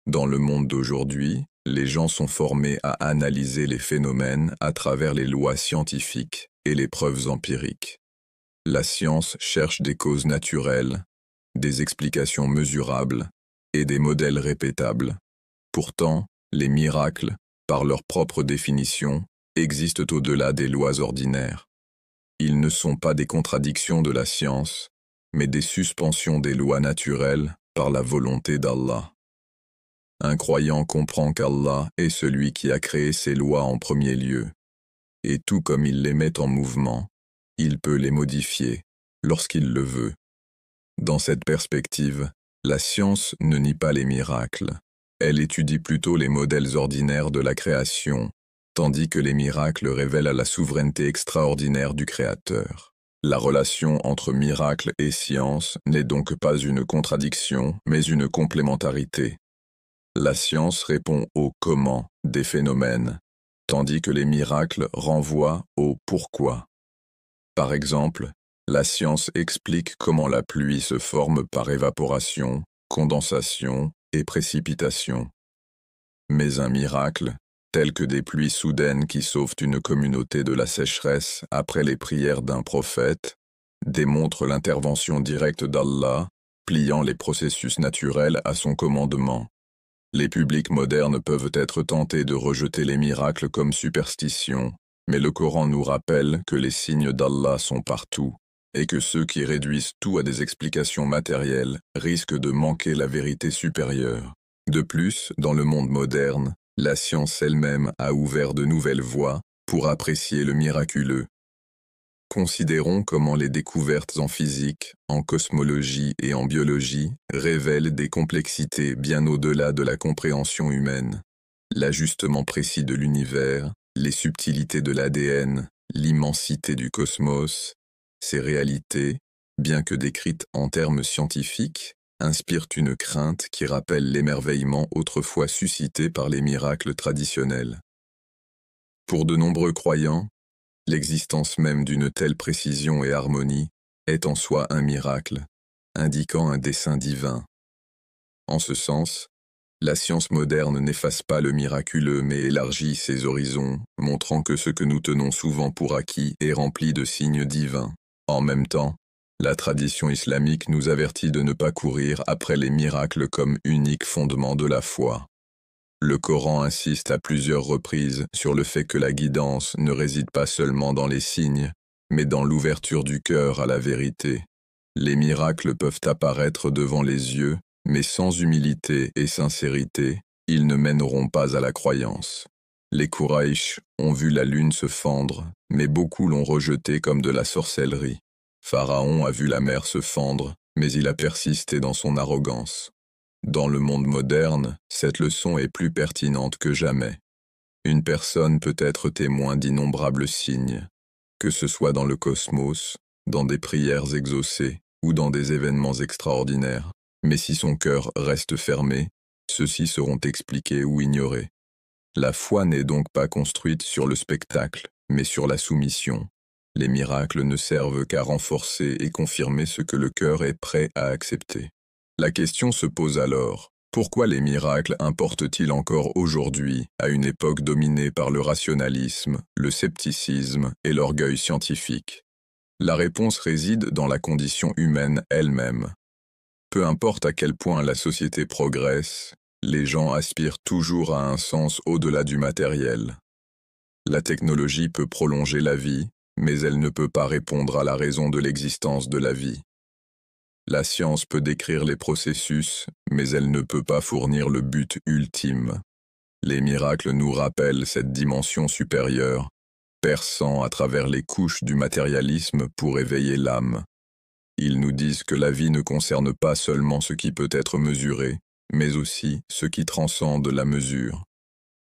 Dans le monde d'aujourd'hui, les gens sont formés à analyser les phénomènes à travers les lois scientifiques et les preuves empiriques. La science cherche des causes naturelles, des explications mesurables et des modèles répétables. Pourtant, les miracles, par leur propre définition, existent au-delà des lois ordinaires. Ils ne sont pas des contradictions de la science, mais des suspensions des lois naturelles par la volonté d'Allah. Un croyant comprend qu'Allah est celui qui a créé ces lois en premier lieu, et tout comme il les met en mouvement, il peut les modifier lorsqu'il le veut. Dans cette perspective, la science ne nie pas les miracles. Elle étudie plutôt les modèles ordinaires de la création, tandis que les miracles révèlent la souveraineté extraordinaire du Créateur. La relation entre miracle et science n'est donc pas une contradiction, mais une complémentarité. La science répond au « comment » des phénomènes, tandis que les miracles renvoient au « pourquoi ». Par exemple, la science explique comment la pluie se forme par évaporation, condensation et précipitation. Mais un miracle, tel que des pluies soudaines qui sauvent une communauté de la sécheresse après les prières d'un prophète, démontre l'intervention directe d'Allah, pliant les processus naturels à son commandement. Les publics modernes peuvent être tentés de rejeter les miracles comme superstition, mais le Coran nous rappelle que les signes d'Allah sont partout, et que ceux qui réduisent tout à des explications matérielles risquent de manquer la vérité supérieure. De plus, dans le monde moderne, la science elle-même a ouvert de nouvelles voies pour apprécier le miraculeux. Considérons comment les découvertes en physique, en cosmologie et en biologie révèlent des complexités bien au-delà de la compréhension humaine. L'ajustement précis de l'univers, les subtilités de l'ADN, l'immensité du cosmos, Ces réalités, bien que décrites en termes scientifiques, inspirent une crainte qui rappelle l'émerveillement autrefois suscité par les miracles traditionnels. Pour de nombreux croyants, l'existence même d'une telle précision et harmonie est en soi un miracle, indiquant un dessein divin. En ce sens, la science moderne n'efface pas le miraculeux mais élargit ses horizons, montrant que ce que nous tenons souvent pour acquis est rempli de signes divins. En même temps, la tradition islamique nous avertit de ne pas courir après les miracles comme unique fondement de la foi. Le Coran insiste à plusieurs reprises sur le fait que la guidance ne réside pas seulement dans les signes, mais dans l'ouverture du cœur à la vérité. Les miracles peuvent apparaître devant les yeux, mais sans humilité et sincérité, ils ne mèneront pas à la croyance. Les Quraïsh ont vu la lune se fendre, mais beaucoup l'ont rejetée comme de la sorcellerie. Pharaon a vu la mer se fendre, mais il a persisté dans son arrogance. Dans le monde moderne, cette leçon est plus pertinente que jamais. Une personne peut être témoin d'innombrables signes, que ce soit dans le cosmos, dans des prières exaucées ou dans des événements extraordinaires. Mais si son cœur reste fermé, ceux-ci seront expliqués ou ignorés. La foi n'est donc pas construite sur le spectacle, mais sur la soumission. Les miracles ne servent qu'à renforcer et confirmer ce que le cœur est prêt à accepter. La question se pose alors, pourquoi les miracles importent-ils encore aujourd'hui, à une époque dominée par le rationalisme, le scepticisme et l'orgueil scientifique? La réponse réside dans la condition humaine elle-même. Peu importe à quel point la société progresse, les gens aspirent toujours à un sens au-delà du matériel. La technologie peut prolonger la vie, mais elle ne peut pas répondre à la raison de l'existence de la vie. La science peut décrire les processus, mais elle ne peut pas fournir le but ultime. Les miracles nous rappellent cette dimension supérieure, perçant à travers les couches du matérialisme pour éveiller l'âme. Ils nous disent que la vie ne concerne pas seulement ce qui peut être mesuré, mais aussi ce qui transcende la mesure.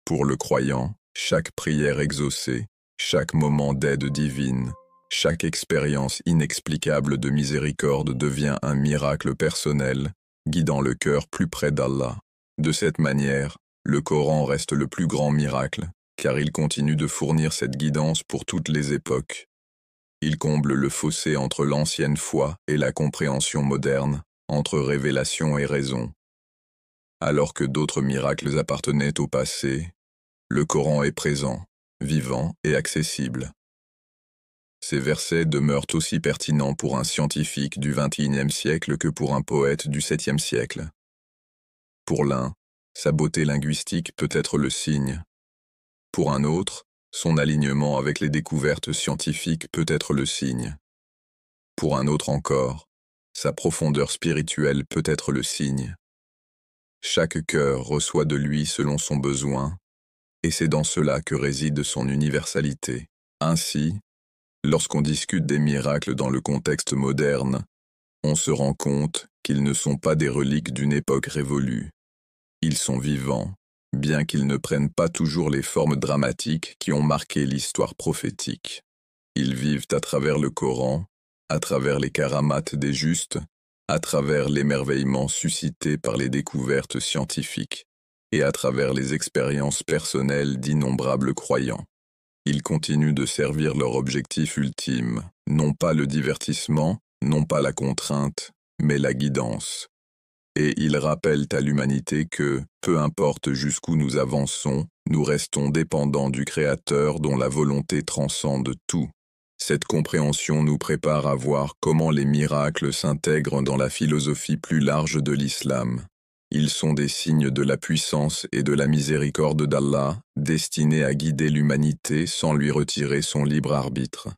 Pour le croyant, chaque prière exaucée, chaque moment d'aide divine, chaque expérience inexplicable de miséricorde devient un miracle personnel, guidant le cœur plus près d'Allah. De cette manière, le Coran reste le plus grand miracle, car il continue de fournir cette guidance pour toutes les époques. Il comble le fossé entre l'ancienne foi et la compréhension moderne, entre révélation et raison. Alors que d'autres miracles appartenaient au passé, le Coran est présent, vivant et accessible. Ces versets demeurent aussi pertinents pour un scientifique du XXIe siècle que pour un poète du VIIe siècle. Pour l'un, sa beauté linguistique peut être le signe. Pour un autre, son alignement avec les découvertes scientifiques peut être le signe. Pour un autre encore, sa profondeur spirituelle peut être le signe. Chaque cœur reçoit de lui selon son besoin, et c'est dans cela que réside son universalité. Ainsi, lorsqu'on discute des miracles dans le contexte moderne, on se rend compte qu'ils ne sont pas des reliques d'une époque révolue. Ils sont vivants, bien qu'ils ne prennent pas toujours les formes dramatiques qui ont marqué l'histoire prophétique. Ils vivent à travers le Coran, à travers les karamates des justes, à travers l'émerveillement suscité par les découvertes scientifiques, et à travers les expériences personnelles d'innombrables croyants. Ils continuent de servir leur objectif ultime, non pas le divertissement, non pas la contrainte, mais la guidance. Et ils rappellent à l'humanité que, peu importe jusqu'où nous avançons, nous restons dépendants du Créateur dont la volonté transcende tout. Cette compréhension nous prépare à voir comment les miracles s'intègrent dans la philosophie plus large de l'islam. Ils sont des signes de la puissance et de la miséricorde d'Allah, destinés à guider l'humanité sans lui retirer son libre arbitre.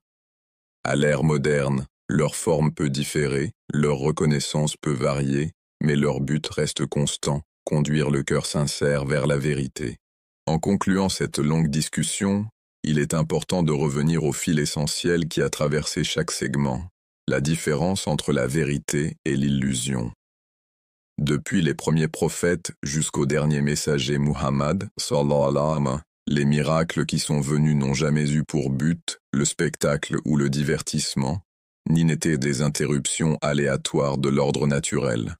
À l'ère moderne, leur forme peut différer, leur reconnaissance peut varier, mais leur but reste constant, conduire le cœur sincère vers la vérité. En concluant cette longue discussion, il est important de revenir au fil essentiel qui a traversé chaque segment, la différence entre la vérité et l'illusion. Depuis les premiers prophètes jusqu'au dernier messager Muhammad, sallallahu alayhi wa sallam, les miracles qui sont venus n'ont jamais eu pour but le spectacle ou le divertissement, ni n'étaient des interruptions aléatoires de l'ordre naturel.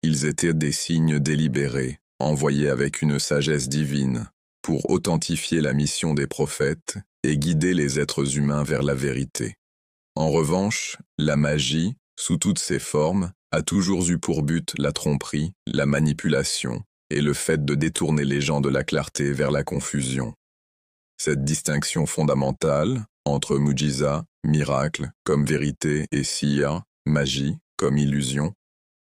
Ils étaient des signes délibérés, envoyés avec une sagesse divine, pour authentifier la mission des prophètes et guider les êtres humains vers la vérité. En revanche, la magie, sous toutes ses formes, a toujours eu pour but la tromperie, la manipulation, et le fait de détourner les gens de la clarté vers la confusion. Cette distinction fondamentale, entre mujiza, miracle, comme vérité, et sihir, magie, comme illusion,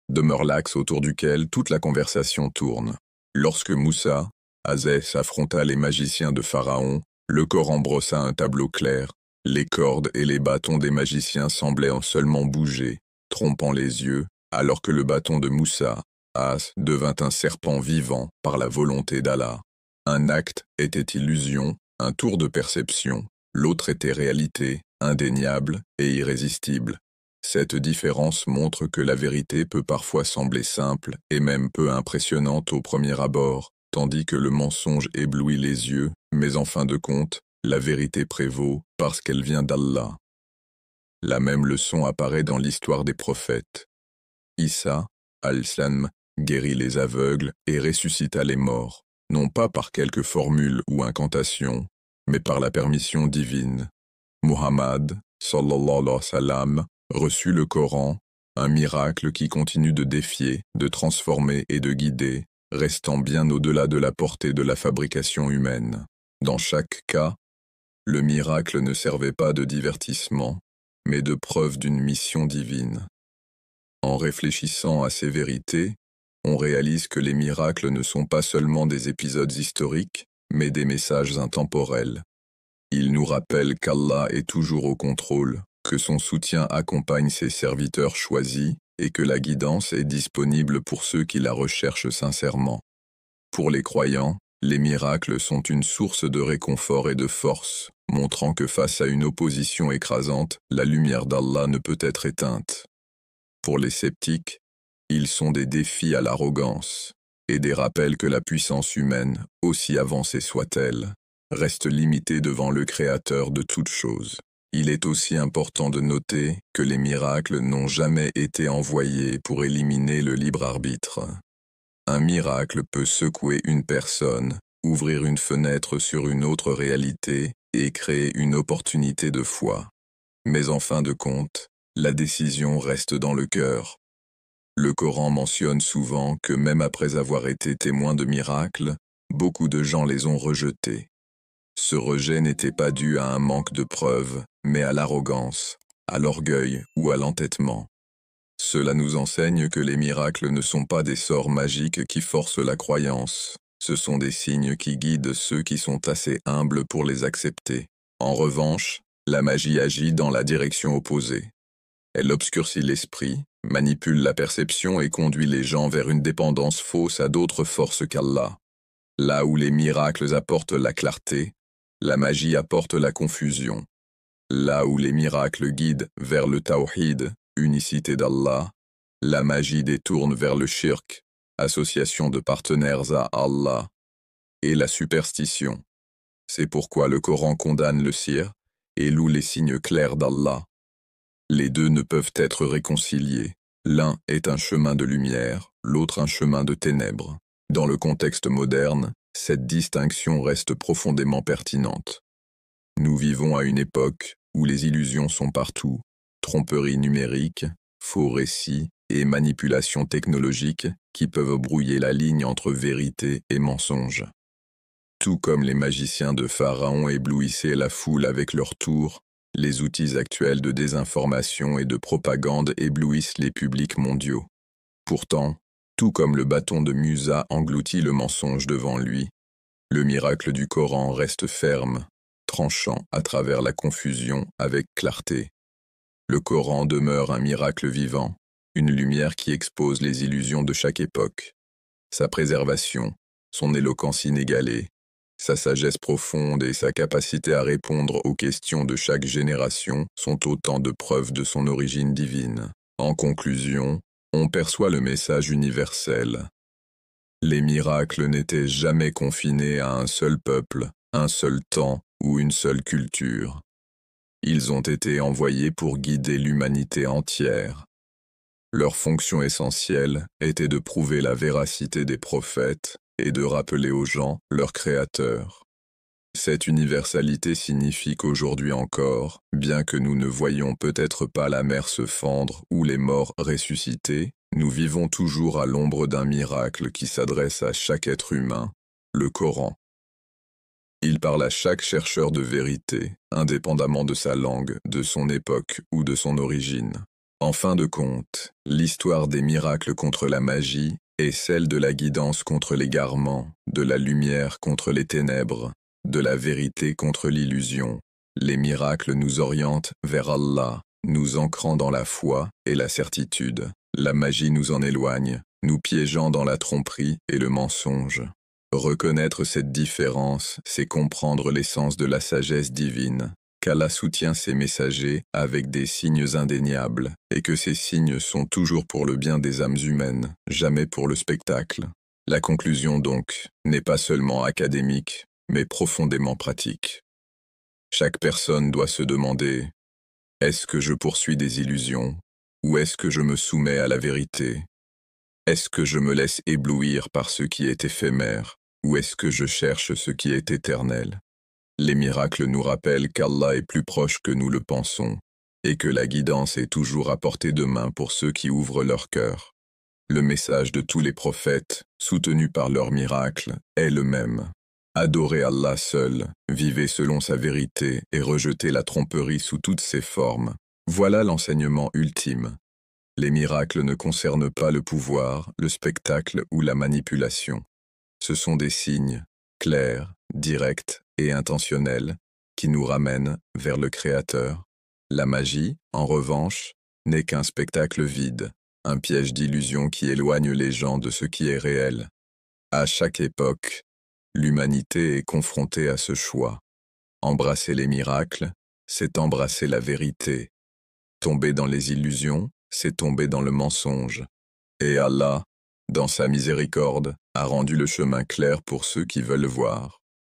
demeure l'axe autour duquel toute la conversation tourne. Lorsque Moussa, Azès affronta les magiciens de Pharaon, le Coran brossa un tableau clair. Les cordes et les bâtons des magiciens semblaient en seulement bouger, trompant les yeux, alors que le bâton de Moussa, As, devint un serpent vivant par la volonté d'Allah. Un acte était illusion, un tour de perception, l'autre était réalité, indéniable et irrésistible. Cette différence montre que la vérité peut parfois sembler simple et même peu impressionnante au premier abord, tandis que le mensonge éblouit les yeux, mais en fin de compte, la vérité prévaut parce qu'elle vient d'Allah. La même leçon apparaît dans l'histoire des prophètes. Isa, al-Salam, guérit les aveugles et ressuscita les morts, non pas par quelque formule ou incantation, mais par la permission divine. Muhammad, sallallahu alayhi wa sallam, reçut le Coran, un miracle qui continue de défier, de transformer et de guider, restant bien au-delà de la portée de la fabrication humaine. Dans chaque cas, le miracle ne servait pas de divertissement, mais de preuve d'une mission divine. En réfléchissant à ces vérités, on réalise que les miracles ne sont pas seulement des épisodes historiques, mais des messages intemporels. Ils nous rappellent qu'Allah est toujours au contrôle, que son soutien accompagne ses serviteurs choisis et que la guidance est disponible pour ceux qui la recherchent sincèrement. Pour les croyants, les miracles sont une source de réconfort et de force, montrant que face à une opposition écrasante, la lumière d'Allah ne peut être éteinte. Pour les sceptiques, ils sont des défis à l'arrogance et des rappels que la puissance humaine, aussi avancée soit-elle, reste limitée devant le Créateur de toutes choses. Il est aussi important de noter que les miracles n'ont jamais été envoyés pour éliminer le libre arbitre. Un miracle peut secouer une personne, ouvrir une fenêtre sur une autre réalité et créer une opportunité de foi. Mais en fin de compte, la décision reste dans le cœur. Le Coran mentionne souvent que même après avoir été témoins de miracles, beaucoup de gens les ont rejetés. Ce rejet n'était pas dû à un manque de preuves, mais à l'arrogance, à l'orgueil ou à l'entêtement. Cela nous enseigne que les miracles ne sont pas des sorts magiques qui forcent la croyance. Ce sont des signes qui guident ceux qui sont assez humbles pour les accepter. En revanche, la magie agit dans la direction opposée. Elle obscurcit l'esprit, manipule la perception et conduit les gens vers une dépendance fausse à d'autres forces qu'Allah. Là où les miracles apportent la clarté, la magie apporte la confusion. Là où les miracles guident vers le tawhid, unicité d'Allah, la magie détourne vers le shirk, association de partenaires à Allah, et la superstition. C'est pourquoi le Coran condamne le sihir et loue les signes clairs d'Allah. Les deux ne peuvent être réconciliés. L'un est un chemin de lumière, l'autre un chemin de ténèbres. Dans le contexte moderne, cette distinction reste profondément pertinente. Nous vivons à une époque où les illusions sont partout, tromperies numériques, faux récits et manipulations technologiques qui peuvent brouiller la ligne entre vérité et mensonge. Tout comme les magiciens de Pharaon éblouissaient la foule avec leur tour, les outils actuels de désinformation et de propagande éblouissent les publics mondiaux. Pourtant, tout comme le bâton de Musa engloutit le mensonge devant lui, le miracle du Coran reste ferme, tranchant à travers la confusion avec clarté. Le Coran demeure un miracle vivant, une lumière qui expose les illusions de chaque époque. Sa préservation, son éloquence inégalée, sa sagesse profonde et sa capacité à répondre aux questions de chaque génération sont autant de preuves de son origine divine. En conclusion, on perçoit le message universel. Les miracles n'étaient jamais confinés à un seul peuple, un seul temps ou une seule culture. Ils ont été envoyés pour guider l'humanité entière. Leur fonction essentielle était de prouver la véracité des prophètes et de rappeler aux gens leur Créateur. Cette universalité signifie qu'aujourd'hui encore, bien que nous ne voyions peut-être pas la mer se fendre ou les morts ressusciter, nous vivons toujours à l'ombre d'un miracle qui s'adresse à chaque être humain, le Coran. Il parle à chaque chercheur de vérité, indépendamment de sa langue, de son époque ou de son origine. En fin de compte, l'histoire des miracles contre la magie est celle de la guidance contre l'égarement, de la lumière contre les ténèbres, de la vérité contre l'illusion. Les miracles nous orientent vers Allah, nous ancrant dans la foi et la certitude. La magie nous en éloigne, nous piégeant dans la tromperie et le mensonge. Reconnaître cette différence, c'est comprendre l'essence de la sagesse divine, qu'Allah soutient ses messagers avec des signes indéniables, et que ces signes sont toujours pour le bien des âmes humaines, jamais pour le spectacle. La conclusion donc n'est pas seulement académique, mais profondément pratique. Chaque personne doit se demander, est-ce que je poursuis des illusions, ou est-ce que je me soumets à la vérité? Est-ce que je me laisse éblouir par ce qui est éphémère, ou est-ce que je cherche ce qui est éternel? Les miracles nous rappellent qu'Allah est plus proche que nous le pensons, et que la guidance est toujours à portée de main pour ceux qui ouvrent leur cœur. Le message de tous les prophètes, soutenu par leurs miracles, est le même. Adorez Allah seul, vivez selon sa vérité et rejetez la tromperie sous toutes ses formes. Voilà l'enseignement ultime. Les miracles ne concernent pas le pouvoir, le spectacle ou la manipulation. Ce sont des signes, clairs, directs et intentionnels, qui nous ramènent vers le Créateur. La magie, en revanche, n'est qu'un spectacle vide, un piège d'illusion qui éloigne les gens de ce qui est réel. À chaque époque, l'humanité est confrontée à ce choix. Embrasser les miracles, c'est embrasser la vérité. Tomber dans les illusions, c'est tomber dans le mensonge. Et Allah, dans sa miséricorde, a rendu le chemin clair pour ceux qui veulent voir.